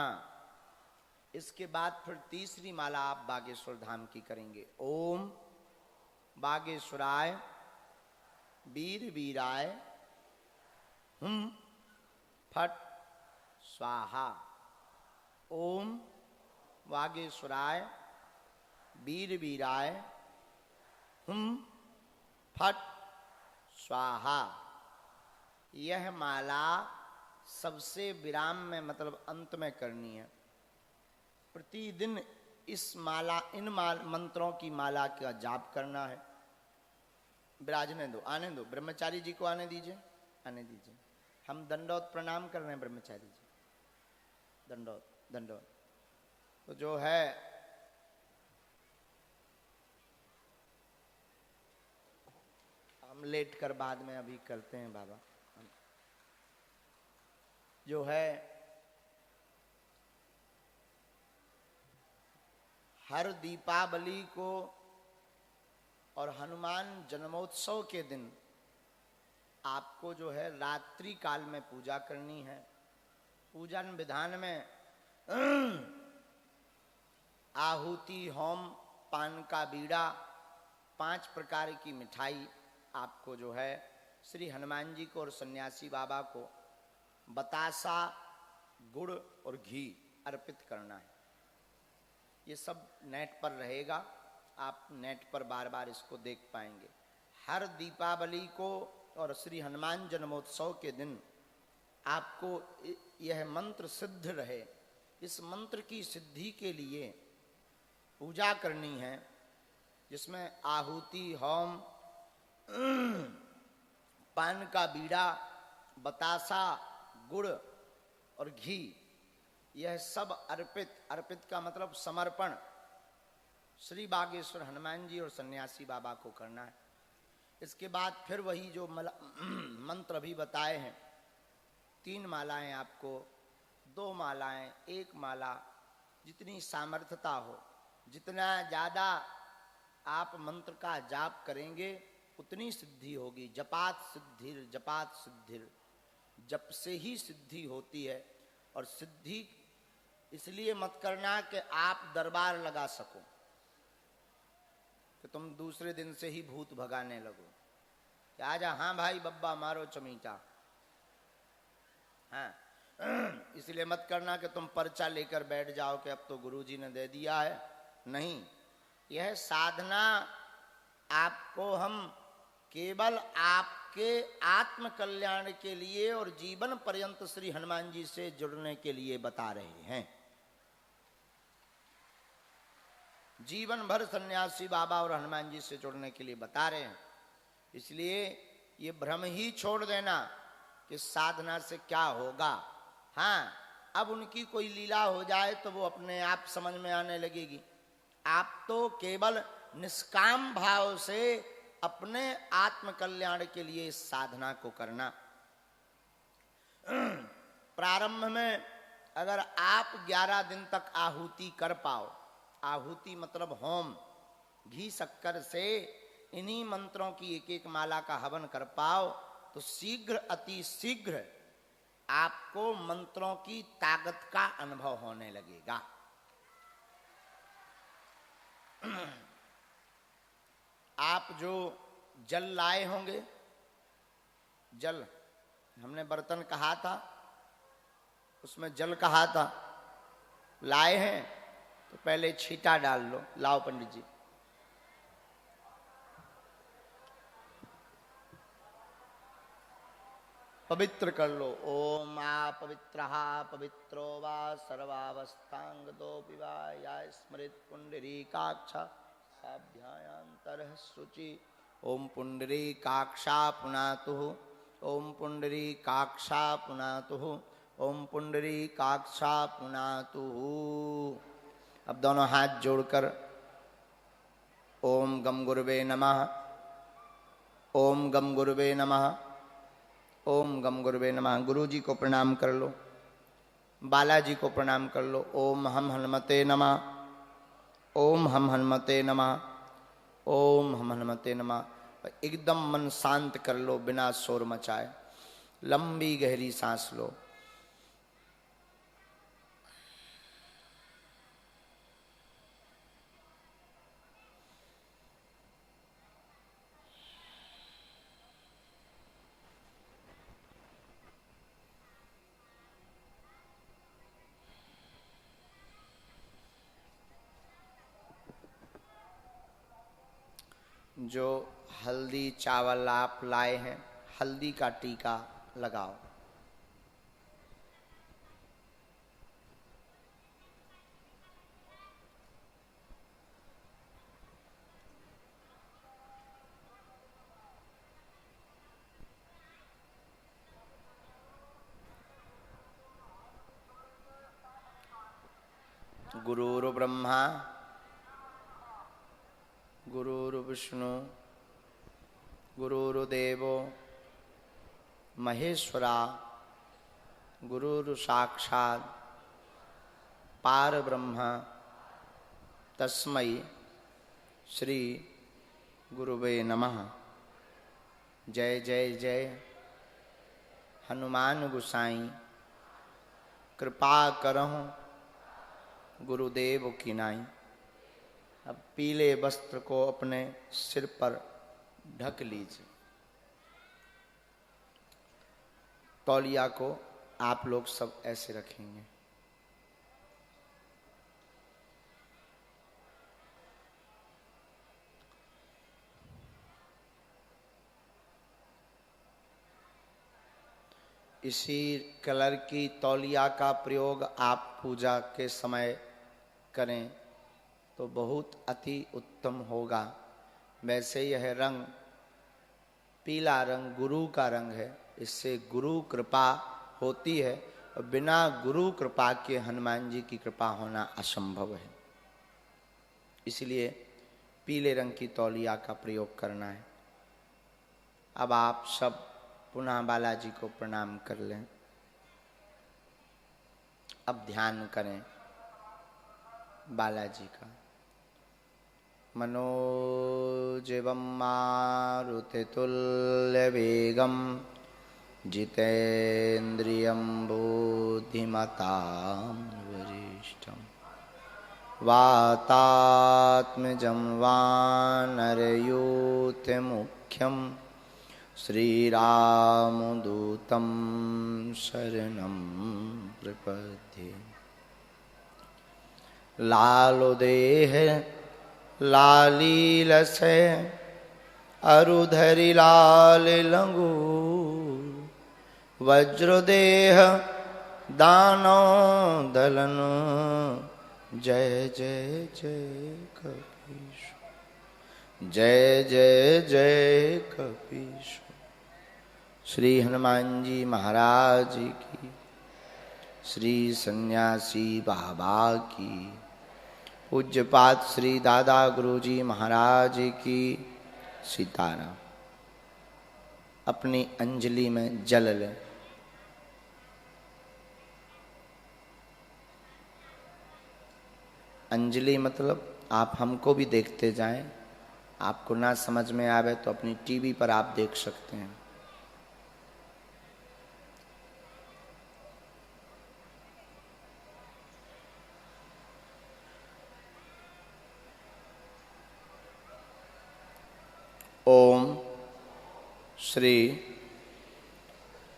इसके बाद फिर तीसरी माला आप बागेश्वर धाम की करेंगे, ओम बागेश्वराय वीर वीराय हुम फट स्वाहा, ओम बागेश्वराय वीर वीराय हुम फट स्वाहा। यह माला सबसे विराम में मतलब अंत में करनी है। प्रतिदिन इस माला, इन मंत्रों की माला का जाप करना है। विराजने दो, आने दो, ब्रह्मचारी जी को आने दीजिए, आने दीजिए। हम दंडोत प्रणाम कर रहे हैं ब्रह्मचारी जी, दंडोत दंडोत। तो जो है हम लेट कर बाद में अभी करते हैं बाबा। जो है हर दीपावली को और हनुमान जन्मोत्सव के दिन आपको जो है रात्रि काल में पूजा करनी है। पूजन विधान में आहुति, होम, पान का बीड़ा, 5 प्रकार की मिठाई आपको जो है श्री हनुमान जी को और सन्यासी बाबा को बतासा, गुड़ और घी अर्पित करना है। ये सब नेट पर रहेगा, आप नेट पर बार बार इसको देख पाएंगे। हर दीपावली को और श्री हनुमान जन्मोत्सव के दिन आपको यह मंत्र सिद्ध रहे, इस मंत्र की सिद्धि के लिए पूजा करनी है, जिसमें आहुति, होम, पान का बीड़ा, बतासा, गुड़ और घी, यह सब अर्पित, अर्पित का मतलब समर्पण, श्री बागेश्वर हनुमान जी और सन्यासी बाबा को करना है। इसके बाद फिर वही जो मंत्र अभी बताए हैं, 3 मालाएं आपको, 2 मालाएं, 1 माला, जितनी सामर्थ्यता हो, जितना ज़्यादा आप मंत्र का जाप करेंगे उतनी सिद्धि होगी। जपात सिद्धिर, जपात सिद्धिर, जप से ही सिद्धि होती है। और सिद्धि इसलिए मत करना कि आप दरबार लगा सको, कि तुम दूसरे दिन से ही भूत भगाने लगो कि आजा, हाँ भाई बब्बा मारो चमीटा, हाँ। इसलिए मत करना कि तुम पर्चा लेकर बैठ जाओ कि अब तो गुरुजी ने दे दिया है। नहीं, यह साधना आपको हम केवल आपके आत्म कल्याण के लिए और जीवन पर्यंत श्री हनुमान जी से जुड़ने के लिए बता रहे हैं। जीवन भर सन्यासी बाबा और हनुमान जी से जुड़ने के लिए बता रहे हैं। इसलिए ये भ्रम ही छोड़ देना कि साधना से क्या होगा। हाँ, अब उनकी कोई लीला हो जाए तो वो अपने आप समझ में आने लगेगी। आप तो केवल निष्काम भाव से अपने आत्म कल्याण के लिए इस साधना को करना। प्रारंभ में अगर आप 11 दिन तक आहुति कर पाओ, आहुति मतलब होम, घी शक्कर से इन्हीं मंत्रों की एक एक माला का हवन कर पाओ, तो शीघ्र, अति शीघ्र आपको मंत्रों की ताकत का अनुभव होने लगेगा। आप जो जल लाए होंगे, जल हमने बर्तन कहा था, उसमें जल कहा था, लाए हैं तो पहले छींटा डाल लो। लाओ पंडित जी, पवित्र कर लो। ओम आ पवित्रहा पवित्रो वा सर्वावस्थांगतोऽपि वा या स्मृत पुंडरीकाक्ष साभ्यायांतरः शुचि। ओम पुंडरीकाक्षा पुनातुः, ओम पुंडरीकाक्षा पुनातुः, ओम पुंडरीकाक्षा पुनातुः। अब दोनों हाथ जोड़कर ओम गम गुरुवे नमः। ओम गम गुरुवे नमः। ओम गम गुरुवे नमः। गुरु जी को प्रणाम कर लो, बालाजी को प्रणाम कर लो। ओम हम हनुमते नमः। ओम हम हनुमते नमः। ओम हम हनुमते नमः। एकदम मन शांत कर लो बिना शोर मचाए। लंबी गहरी सांस लो। जो हल्दी चावल आप लाए हैं, हल्दी का टीका लगाओ। गुरुर् ब्रह्मा गुरुर्विष्णु गुरुर्देवो महेश्वरा गुरुर् साक्षात् पारब्रह्म तस्मै श्री गुरुवे नमः। जय जय जय हनुमान गोसाई, कृपा करहु गुरुदेव की नाई। अब पीले वस्त्र को अपने सिर पर ढक लीजिए। तौलिया को आप लोग सब ऐसे रखेंगे। इसी कलर की तौलिया का प्रयोग आप पूजा के समय करें तो बहुत अति उत्तम होगा। वैसे यह रंग, पीला रंग गुरु का रंग है, इससे गुरु कृपा होती है और बिना गुरु कृपा के हनुमान जी की कृपा होना असंभव है। इसलिए पीले रंग की तौलिया का प्रयोग करना है। अब आप सब पुनः बालाजी को प्रणाम कर लें। अब ध्यान करें बालाजी का। मनोजवं मारुतितुल्यवेगं जितेन्द्रियं बुद्धिमतां वरिष्ठं वातात्मजं वानरयूथमुख्यं श्रीरामदूतं शरणं प्रपद्ये। लालुदेह लालीलसे अरुधरि लाल लंगूर, वज्रदेह दानव दलन जय जय जय कपीश। जय जय जय कपीश। श्री हनुमान जी महाराज की, श्री सन्यासी बाबा की, पूज्यपाद श्री दादा गुरुजी महाराज की सीताराम। अपनी अंजलि में जल लें। अंजलि मतलब आप हमको भी देखते जाएं। आपको ना समझ में आवे तो अपनी टीवी पर आप देख सकते हैं। ओम श्री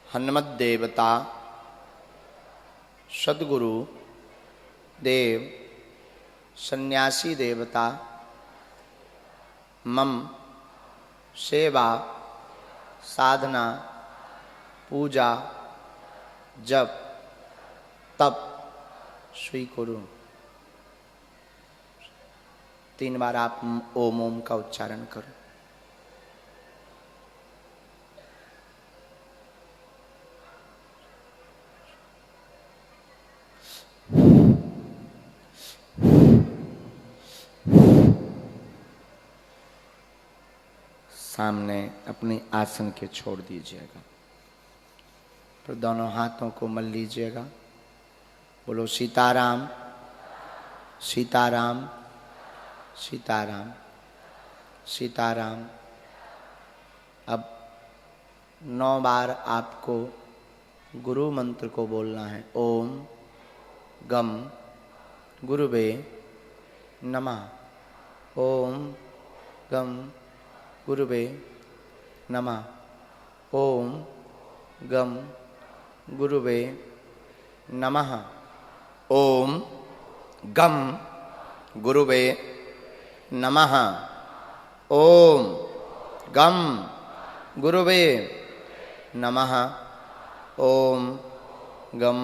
हनुमत देवता सद्गुरु देव सन्यासी देवता मम सेवा साधना पूजा जप तप स्वीकुरु। 3 बार आप ओम ओम का उच्चारण करो। सामने अपने आसन के छोड़ दीजिएगा, फिर दोनों हाथों को मल लीजिएगा। बोलो सीताराम सीताराम सीताराम सीताराम। अब 9 बार आपको गुरु मंत्र को बोलना है। ओम गम गुरुवे नमः। ओम गम गुरुवे नमः। ओम गम गुरुवे नमः। ओम गम गुरुवे नमः। ओम गम गुरुवे नमः। ओम गम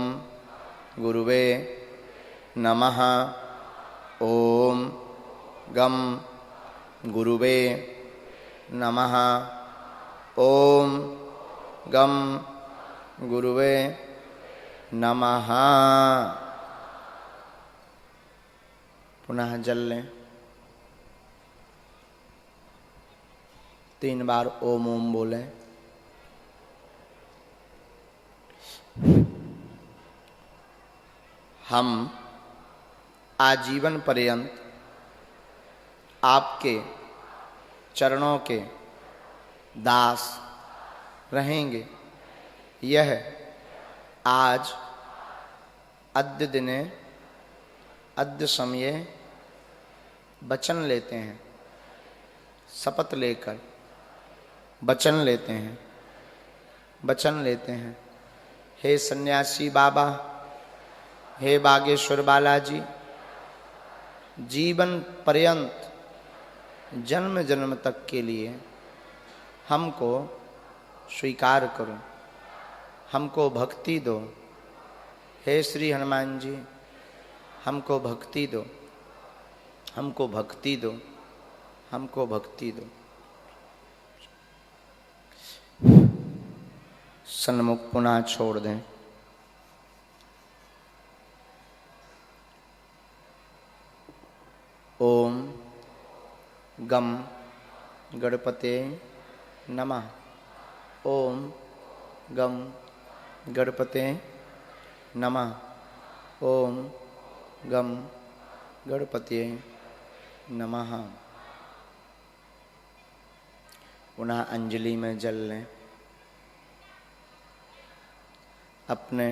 गुरुवे नमः। ओम गम गुरुवे नमः। ओम गम गुरुवे नमः। पुनः जल लें। 3 बार ओम ओम बोलें। हम आजीवन पर्यंत आपके चरणों के दास रहेंगे। यह आज अद्य दिने अद्य समये वचन लेते हैं, शपथ लेकर वचन लेते हैं, वचन लेते हैं। हे सन्यासी बाबा, हे बागेश्वर बालाजी, जीवन पर्यंत जन्म जन्म तक के लिए हमको स्वीकार करो, हमको भक्ति दो। हे श्री हनुमान जी, हमको भक्ति दो, हमको भक्ति दो, हमको भक्ति दो। सन्मुख पुनः छोड़ दें। ओम गम गणपते नमः। ओम गम गणपते नमः। ओम गम गणपते नमः। पुनः अंजलि में जल लें। अपने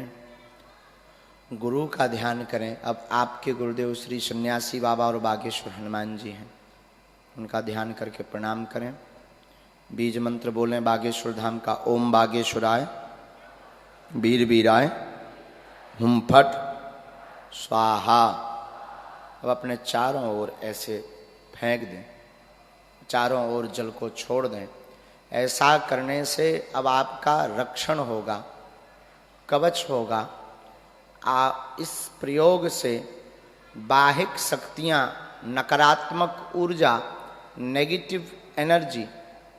गुरु का ध्यान करें। अब आपके गुरुदेव श्री सन्यासी बाबा और बागेश्वर हनुमान जी हैं, उनका ध्यान करके प्रणाम करें। बीज मंत्र बोलें बागेश्वर धाम का। ओम बागेश्वराय वीर वीराय हुम फट स्वाहा। अब अपने चारों ओर ऐसे फेंक दें, चारों ओर जल को छोड़ दें। ऐसा करने से अब आपका रक्षण होगा, कवच होगा। इस प्रयोग से बाहिक शक्तियाँ, नकारात्मक ऊर्जा, नेगेटिव एनर्जी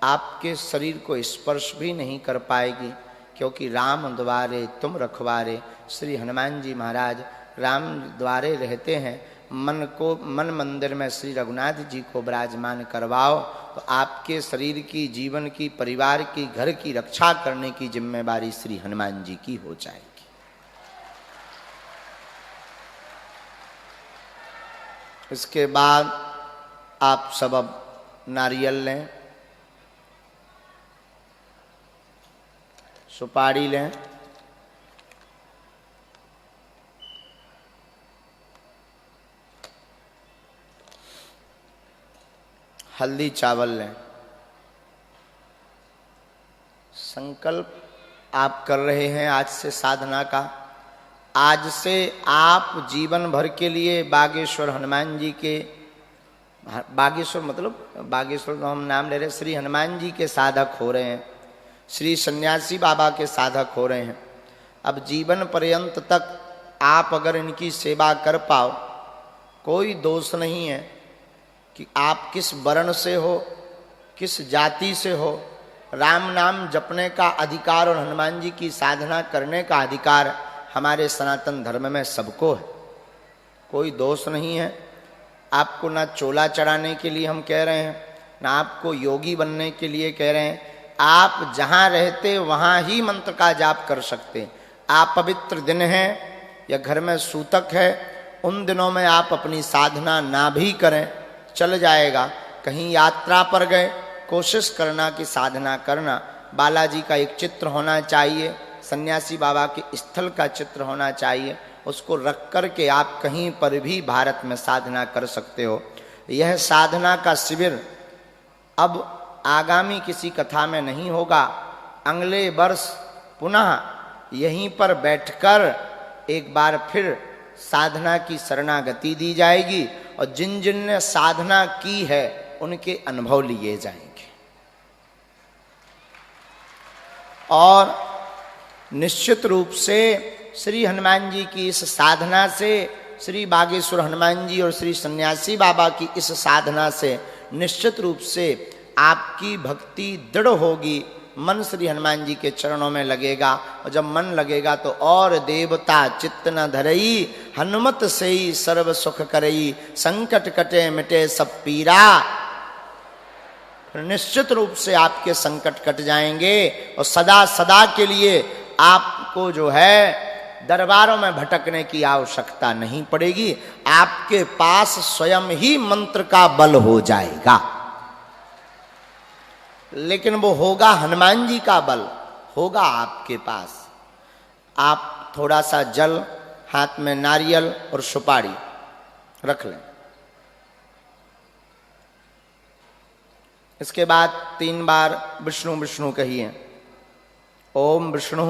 आपके शरीर को स्पर्श भी नहीं कर पाएगी, क्योंकि राम द्वारे तुम रखवारे। श्री हनुमान जी महाराज राम द्वारे रहते हैं। मन मंदिर में श्री रघुनाथ जी को विराजमान करवाओ तो आपके शरीर की, जीवन की, परिवार की, घर की रक्षा करने की जिम्मेदारी श्री हनुमान जी की हो जाएगी। इसके बाद आप सब अब नारियल लें, सुपारी लें, हल्दी चावल लें। संकल्प आप कर रहे हैं आज से साधना का। आज से आप जीवन भर के लिए बागेश्वर हनुमान जी के, बागेश्वर मतलब बागेश्वर तो हम नाम ले रहे, श्री हनुमान जी के साधक हो रहे हैं, श्री सन्यासी बाबा के साधक हो रहे हैं। अब जीवन पर्यंत तक आप अगर इनकी सेवा कर पाओ, कोई दोष नहीं है कि आप किस वर्ण से हो, किस जाति से हो। राम नाम जपने का अधिकार और हनुमान जी की साधना करने का अधिकार हमारे सनातन धर्म में सबको है, कोई दोष नहीं है। आपको ना चोला चढ़ाने के लिए हम कह रहे हैं, ना आपको योगी बनने के लिए कह रहे हैं। आप जहां रहते वहां ही मंत्र का जाप कर सकते। आप पवित्र दिन है या घर में सूतक है, उन दिनों में आप अपनी साधना ना भी करें, चल जाएगा। कहीं यात्रा पर गए, कोशिश करना कि साधना करना। बालाजी का एक चित्र होना चाहिए, सन्यासी बाबा के स्थल का चित्र होना चाहिए, उसको रख कर के आप कहीं पर भी भारत में साधना कर सकते हो। यह साधना का शिविर अब आगामी किसी कथा में नहीं होगा, अगले वर्ष पुनः यहीं पर बैठकर एक बार फिर साधना की शरणागति दी जाएगी और जिन जिन ने साधना की है उनके अनुभव लिए जाएंगे। और निश्चित रूप से श्री हनुमान जी की इस साधना से, श्री बागेश्वर हनुमान जी और श्री सन्यासी बाबा की इस साधना से निश्चित रूप से आपकी भक्ति दृढ़ होगी। मन श्री हनुमान जी के चरणों में लगेगा और जब मन लगेगा तो और देवता चित्त न धरई, हनुमत से ही सर्व सुख करई, संकट कटे मिटे सब पीरा। निश्चित रूप से आपके संकट कट जाएंगे और सदा सदा के लिए आपको जो है दरबारों में भटकने की आवश्यकता नहीं पड़ेगी। आपके पास स्वयं ही मंत्र का बल हो जाएगा, लेकिन वो होगा हनुमान जी का बल होगा आपके पास। आप थोड़ा सा जल, हाथ में नारियल और सुपारी रख लें। इसके बाद 3 बार विष्णु विष्णु कहिए। ओम विष्णु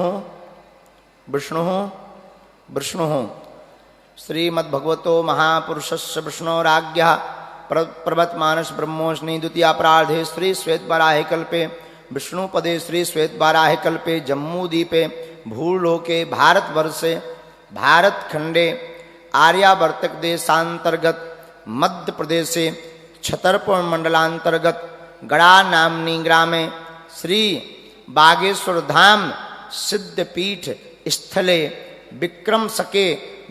विष्णु विष्णु। श्रीमद्भगवतो महापुरुषस्य विष्णोराज्ञः पर्वतमानस ब्रह्मोष्णी द्वितीया प्रार्धे श्री श्वेतवाराहे कल्पे विष्णुपदे श्री श्वेतवाराहे कल्पे जम्मूद्वीपे भूलोके भारतवर्षे भारतखंडे आर्यावर्तक देशांतर्गत मध्य प्रदेशे छतरपुर मंडलांतर्गत गड़ा नामनी ग्रामे श्री बागेश्वर धाम सिद्धपीठ स्थले विक्रम सके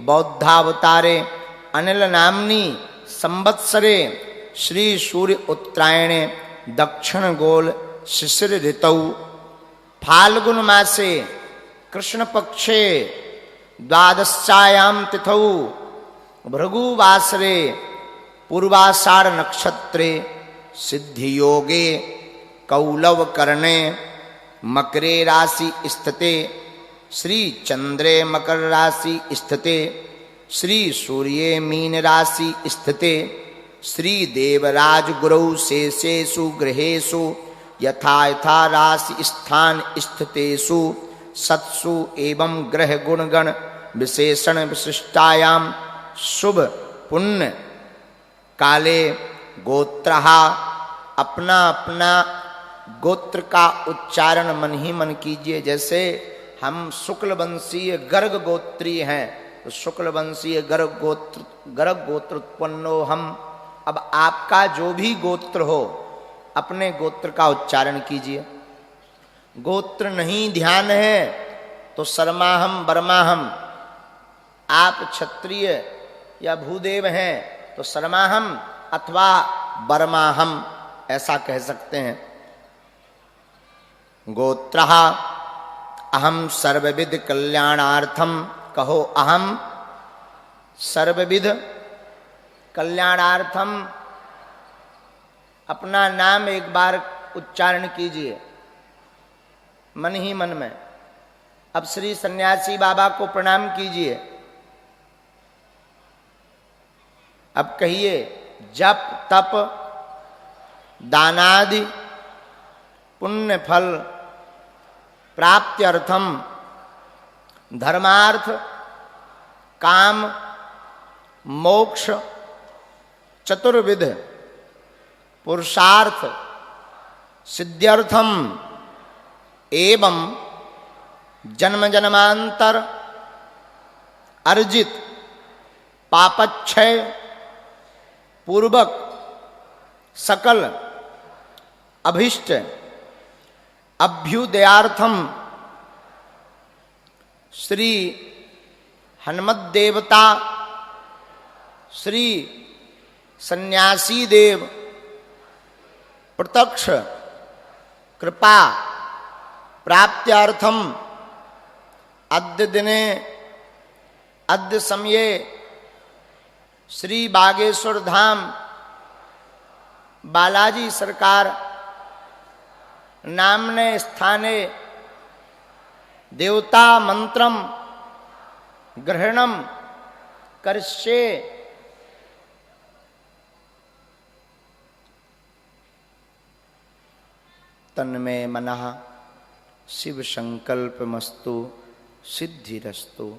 बौद्धावतारे अनिल नामनी संवत्सरे श्री सूर्य उत्तरायणे दक्षिण गोल शिशिर ऋतौ फाल्गुन मासे कृष्ण पक्षे द्वादश्यायाम तिथौ भृगुवासरे पूर्वाषाढ़ नक्षत्रे सिद्धि योगे कौलव करणे मकरे राशि स्थिते श्री चंद्रे मकर राशि स्थिते श्री सूर्ये मीन राशि स्थिते श्री देवराज गुरौ शेषेषु गृहेषु यथा यथा राशि स्थान स्थितेषु सत्सु एवं ग्रह गुणगण विशेषण विशिष्टायाम शुभ पुण्य काले गोत्रहा। अपना अपना गोत्र का उच्चारण मन ही मन कीजिए। जैसे हम शुक्ल वंशीय गर्ग गोत्रीय हैं तो शुक्ल वंशीय गर्ग गोत्र उत्पन्नो हम। अब आपका जो भी गोत्र हो अपने गोत्र का उच्चारण कीजिए। गोत्र नहीं ध्यान है तो शर्माहम बर्माहम। आप क्षत्रिय या भूदेव हैं तो शर्माहम अथवा बर्माहम ऐसा कह सकते हैं। गोत्रः अहम सर्वविध कल्याणार्थम। कहो अहम सर्वविध कल्याणार्थम। अपना नाम एक बार उच्चारण कीजिए मन ही मन में। अब श्री सन्यासी बाबा को प्रणाम कीजिए। अब कहिए जप तप दानादि पुण्य फल प्राप्त्यर्थम धर्मार्थ काम मोक्ष चतुर्विध पुरुषार्थ सिद्ध्यर्थम एवं जन्म जन्मांतर अर्जित पापक्षय पूर्वक सकल अभिष्ट अभ्युदयार्थम श्री हनुमत देवता श्री सन्यासी देव प्रत्यक्ष कृपा प्राप्त्यार्थम अद्य दिने अद्य समये श्री बागेश्वर धाम बालाजी सरकार नामने स्थाने देवता मंत्रम ग्रहणम करिष्ये। तन्मे मनः शिव संकल्पमस्तु सिद्धिरस्तु।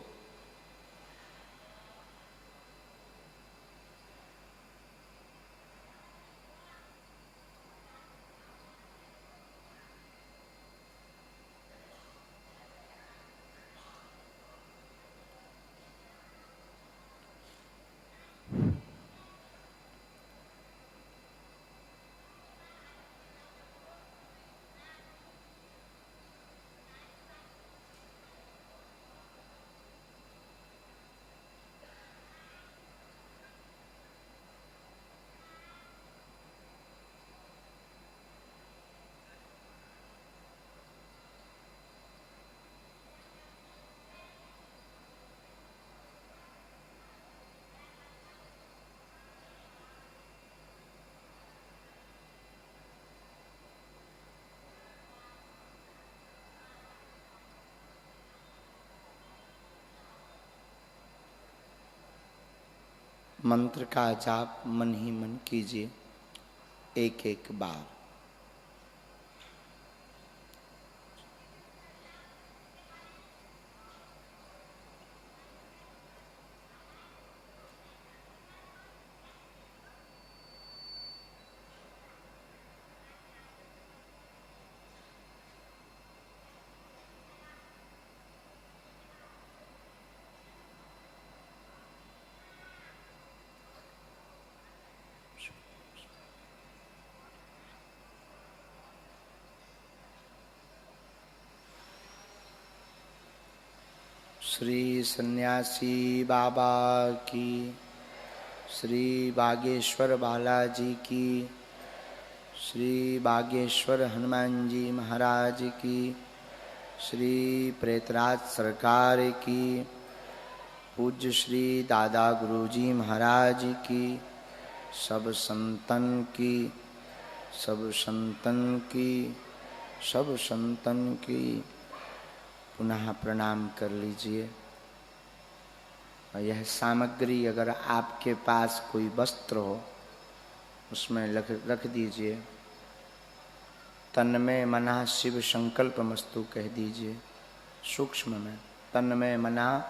मंत्र का जाप मन ही मन कीजिए एक एक बार। श्री सन्यासी बाबा की, श्री बागेश्वर बालाजी की, श्री बागेश्वर हनुमान जी महाराज की, श्री प्रेतराज सरकार की, पूज्य श्री दादा गुरुजी महाराज की, सब संतन की, सब संतन की, सब संतन की पुनः प्रणाम कर लीजिए। और यह सामग्री अगर आपके पास कोई वस्त्र हो उसमें रख दीजिए। तन्मे मनः शिव संकल्पमस्तु कह दीजिए सूक्ष्म में, तन्मे मनः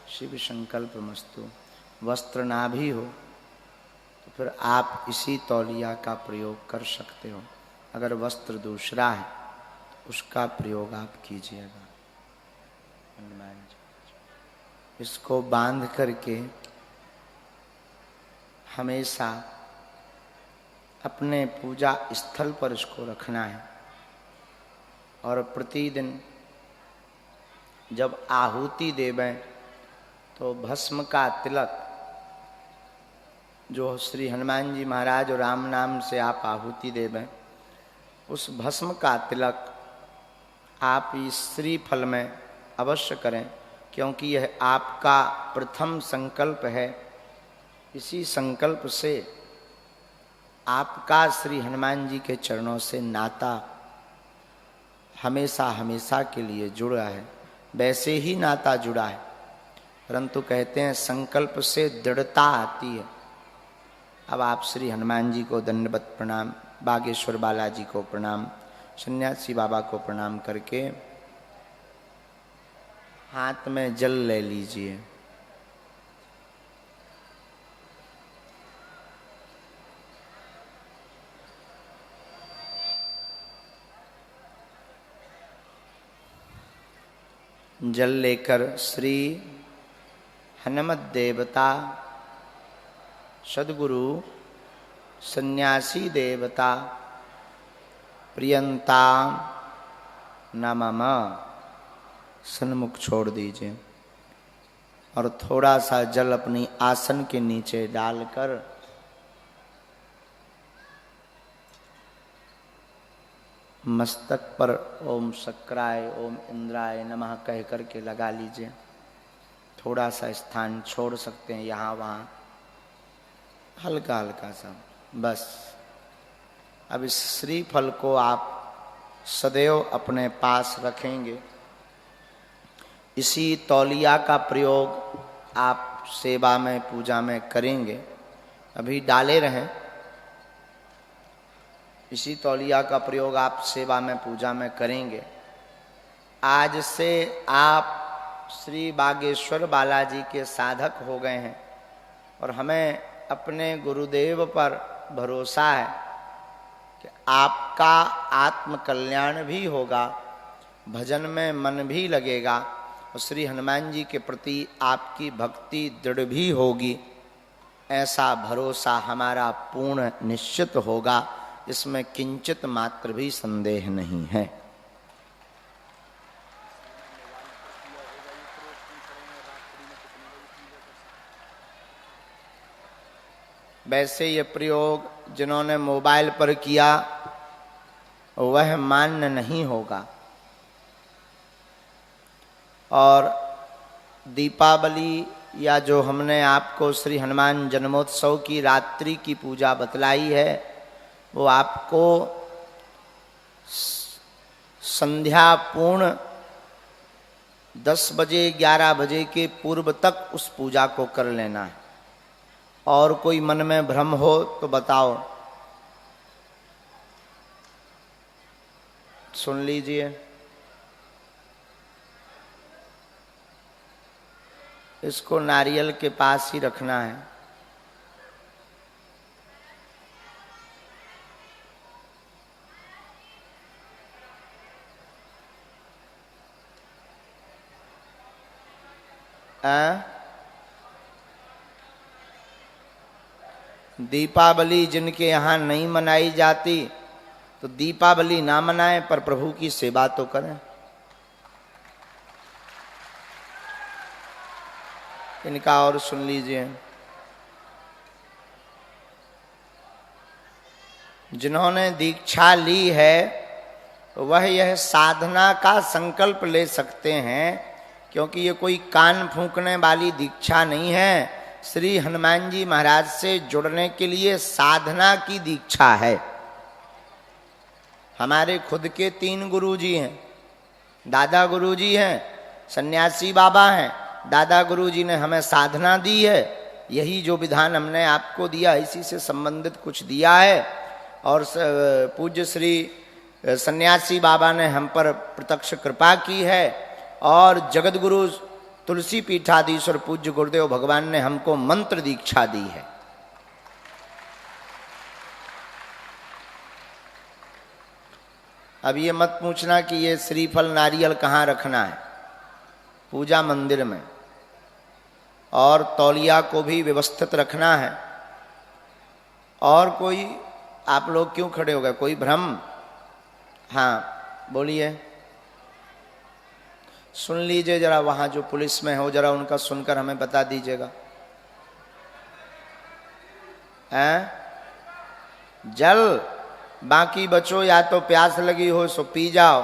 शिव संकल्पमस्तु। वस्त्र ना भी हो तो फिर आप इसी तौलिया का प्रयोग कर सकते हो। अगर वस्त्र दूसरा है उसका प्रयोग आप कीजिएगा। इसको बांध करके हमेशा अपने पूजा स्थल पर इसको रखना है। और प्रतिदिन जब आहुति देवें तो भस्म का तिलक, जो श्री हनुमान जी महाराज और राम नाम से आप आहुति देवें, उस भस्म का तिलक आप इस श्रीफल में अवश्य करें, क्योंकि यह आपका प्रथम संकल्प है। इसी संकल्प से आपका श्री हनुमान जी के चरणों से नाता हमेशा हमेशा के लिए जुड़ा है। वैसे ही नाता जुड़ा है, परंतु कहते हैं संकल्प से दृढ़ता आती है। अब आप श्री हनुमान जी को दंडवत प्रणाम, बागेश्वर बालाजी को प्रणाम, सन्यासी बाबा को प्रणाम करके हाथ में जल ले लीजिए। जल लेकर श्री हनुमत देवता, सद्गुरु, सन्यासी देवता प्रियंता नमः सन्मुख छोड़ दीजिए और थोड़ा सा जल अपनी आसन के नीचे डालकर मस्तक पर ओम शक्राय ओम इंद्राय नमः कह करके लगा लीजिए। थोड़ा सा स्थान छोड़ सकते हैं यहाँ वहाँ, हल्का हल्का सा बस। अब इस श्रीफल को आप सदैव अपने पास रखेंगे। इसी तौलिया का प्रयोग आप सेवा में पूजा में करेंगे। अभी डाले रहें। इसी तौलिया का प्रयोग आप सेवा में पूजा में करेंगे। आज से आप श्री बागेश्वर बालाजी के साधक हो गए हैं और हमें अपने गुरुदेव पर भरोसा है कि आपका आत्म कल्याण भी होगा, भजन में मन भी लगेगा और श्री हनुमान जी के प्रति आपकी भक्ति दृढ़ भी होगी। ऐसा भरोसा हमारा पूर्ण निश्चित होगा, इसमें किंचित मात्र भी संदेह नहीं है। वैसे ये प्रयोग जिन्होंने मोबाइल पर किया वह मान्य नहीं होगा। और दीपावली या जो हमने आपको श्री हनुमान जन्मोत्सव की रात्रि की पूजा बतलाई है, वो आपको संध्या पूर्ण 10 बजे 11 बजे के पूर्व तक उस पूजा को कर लेना है। और कोई मन में भ्रम हो तो बताओ, सुन लीजिए। इसको नारियल के पास ही रखना है। दीपावली जिनके यहाँ नहीं मनाई जाती तो दीपावली ना मनाएं, पर प्रभु की सेवा तो करें। इनका और सुन लीजिए। जिन्होंने दीक्षा ली है वह यह साधना का संकल्प ले सकते हैं, क्योंकि ये कोई कान फूंकने वाली दीक्षा नहीं है। श्री हनुमान जी महाराज से जुड़ने के लिए साधना की दीक्षा है। हमारे खुद के 3 गुरुजी हैं। दादा गुरुजी हैं, सन्यासी बाबा हैं। दादा गुरुजी ने हमें साधना दी है। यही जो विधान हमने आपको दिया, इसी से संबंधित कुछ दिया है। और पूज्य श्री सन्यासी बाबा ने हम पर प्रत्यक्ष कृपा की है। और जगत गुरु तुलसी पीठाधीश्वर पूज्य गुरुदेव भगवान ने हमको मंत्र दीक्षा दी है। अब ये मत पूछना कि ये श्रीफल नारियल कहाँ रखना है। पूजा मंदिर में। और तौलिया को भी व्यवस्थित रखना है। और कोई, आप लोग क्यों खड़े हो गए? कोई भ्रम? हाँ बोलिए, सुन लीजिए जरा। वहाँ जो पुलिस में हो जरा उनका सुनकर हमें बता दीजिएगा। जल, बाकी बच्चों या तो प्यास लगी हो सो पी जाओ,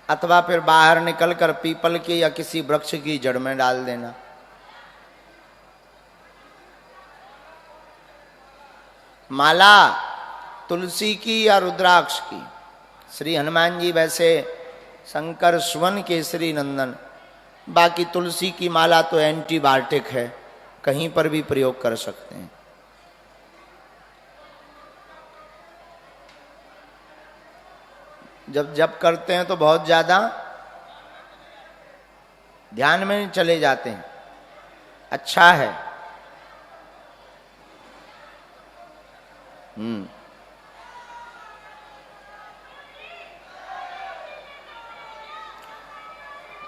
अथवा फिर बाहर निकलकर पीपल के या किसी वृक्ष की जड़ में डाल देना। माला तुलसी की या रुद्राक्ष की। श्री हनुमान जी वैसे शंकर सुवन केसरी नंदन, बाकी तुलसी की माला तो एंटीबायोटिक है, कहीं पर भी प्रयोग कर सकते हैं। जब जब करते हैं तो बहुत ज्यादा ध्यान में चले जाते हैं। अच्छा है।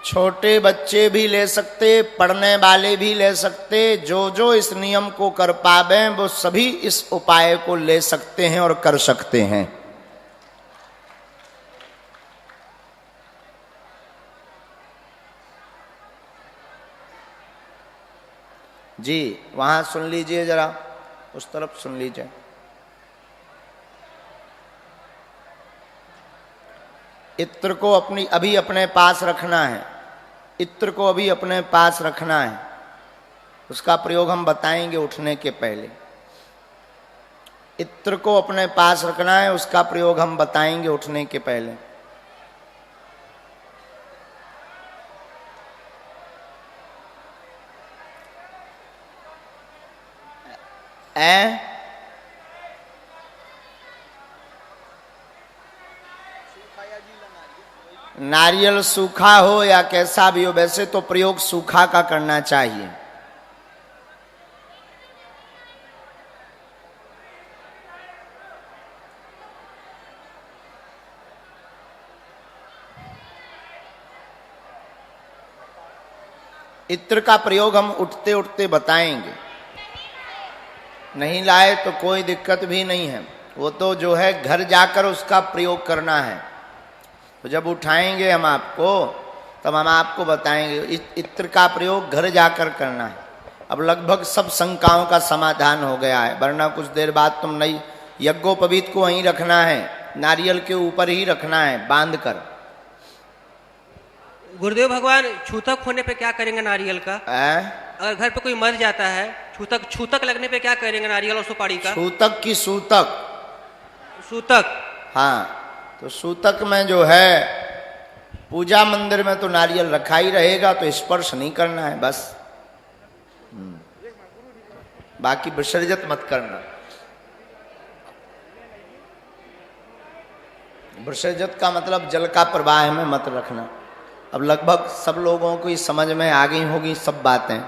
छोटे बच्चे भी ले सकते, पढ़ने वाले भी ले सकते। जो जो इस नियम को कर पावे वो सभी इस उपाय को ले सकते हैं और कर सकते हैं। जी वहां सुन लीजिए जरा, उस तरफ सुन लीजिए। इत्र को अभी अपने पास रखना है, इत्र को अभी अपने पास रखना है। उसका प्रयोग हम बताएंगे उठने के पहले। इत्र को अपने पास रखना है, उसका प्रयोग हम बताएंगे उठने के पहले। नारियल सूखा हो या कैसा भी हो, वैसे तो प्रयोग सूखा का करना चाहिए। इत्र का प्रयोग हम उठते उठते बताएंगे, नहीं लाए तो कोई दिक्कत भी नहीं है। वो तो जो है घर जाकर उसका प्रयोग करना है। तो जब उठाएंगे हम आपको, तब हम आपको बताएंगे। इत्र का प्रयोग घर जाकर करना है। अब लगभग सब शंकाओं का समाधान हो गया है, वरना कुछ देर बाद तुम नहीं, यज्ञोपवीत को वहीं रखना है, नारियल के ऊपर ही रखना है बांध कर। गुरुदेव भगवान, छूतक होने पे क्या करेंगे नारियल का? अगर घर पे कोई मर जाता है, छूतक लगने पे क्या करेंगे नारियल और सुपारी का? छूतक की सूतक, सूतक, हाँ। तो सूतक में जो है पूजा मंदिर में तो नारियल रखा ही रहेगा, तो स्पर्श नहीं करना है बस। बाकी विसर्जित मत करना। विसर्जित का मतलब जल का प्रवाह में मत रखना। अब लगभग सब लोगों को इस समझ में आ गई होगी सब बातें।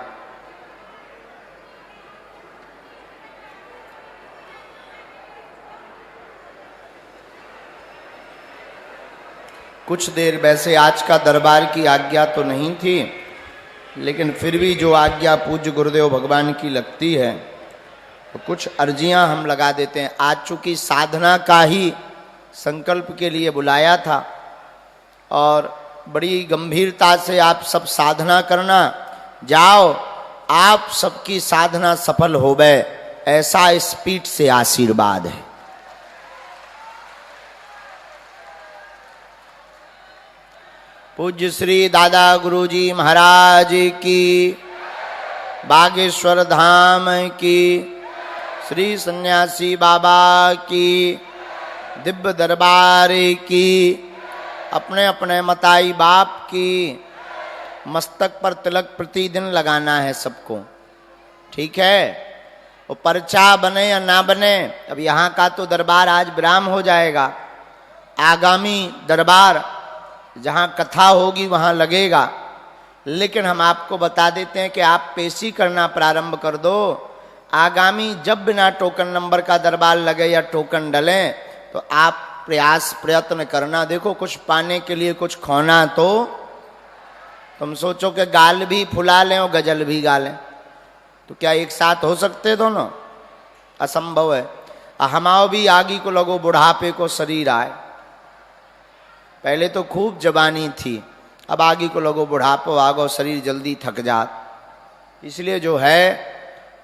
कुछ देर, वैसे आज का दरबार की आज्ञा तो नहीं थी, लेकिन फिर भी जो आज्ञा पूज्य गुरुदेव भगवान की लगती है, तो कुछ अर्जियां हम लगा देते हैं। आज चूंकि साधना का ही संकल्प के लिए बुलाया था, और बड़ी गंभीरता से आप सब साधना करना, जाओ आप सबकी साधना सफल होवे, ऐसा इस पीठ से आशीर्वाद है। पूज्य श्री दादा गुरुजी महाराज की, बागेश्वर धाम की, श्री सन्यासी बाबा की, दिव्य दरबार की, अपने अपने मताई बाप की मस्तक पर तिलक प्रतिदिन लगाना है सबको, ठीक है। वो पर्चा बने या ना बने, अब यहाँ का तो दरबार आज विराम हो जाएगा। आगामी दरबार जहाँ कथा होगी वहाँ लगेगा, लेकिन हम आपको बता देते हैं कि आप पेशी करना प्रारंभ कर दो। आगामी जब बिना टोकन नंबर का दरबार लगे या टोकन डले, तो आप प्रयत्न करना। देखो, कुछ पाने के लिए कुछ खोना, तो तुम सोचो कि गाल भी फुला लें और गजल भी गा लें, तो क्या एक साथ हो सकते दोनों? असंभव है। हमाओ भी आगी को लगो बुढ़ापे को शरीर आए। पहले तो खूब जवानी थी, अब आगे को लगो बुढ़ापो आगो शरीर जल्दी थक जात। इसलिए जो है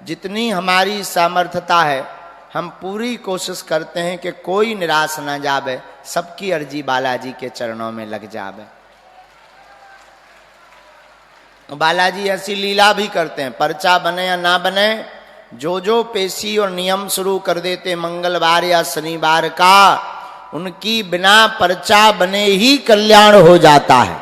जितनी हमारी सामर्थ्यता है, हम पूरी कोशिश करते हैं कि कोई निराश ना जावे, सबकी अर्जी बालाजी के चरणों में लग जावे। बालाजी ऐसी लीला भी करते हैं, पर्चा बने या ना बने, जो पेशी और नियम शुरू कर देते मंगलवार या शनिवार का, उनकी बिना पर्चा बने ही कल्याण हो जाता है।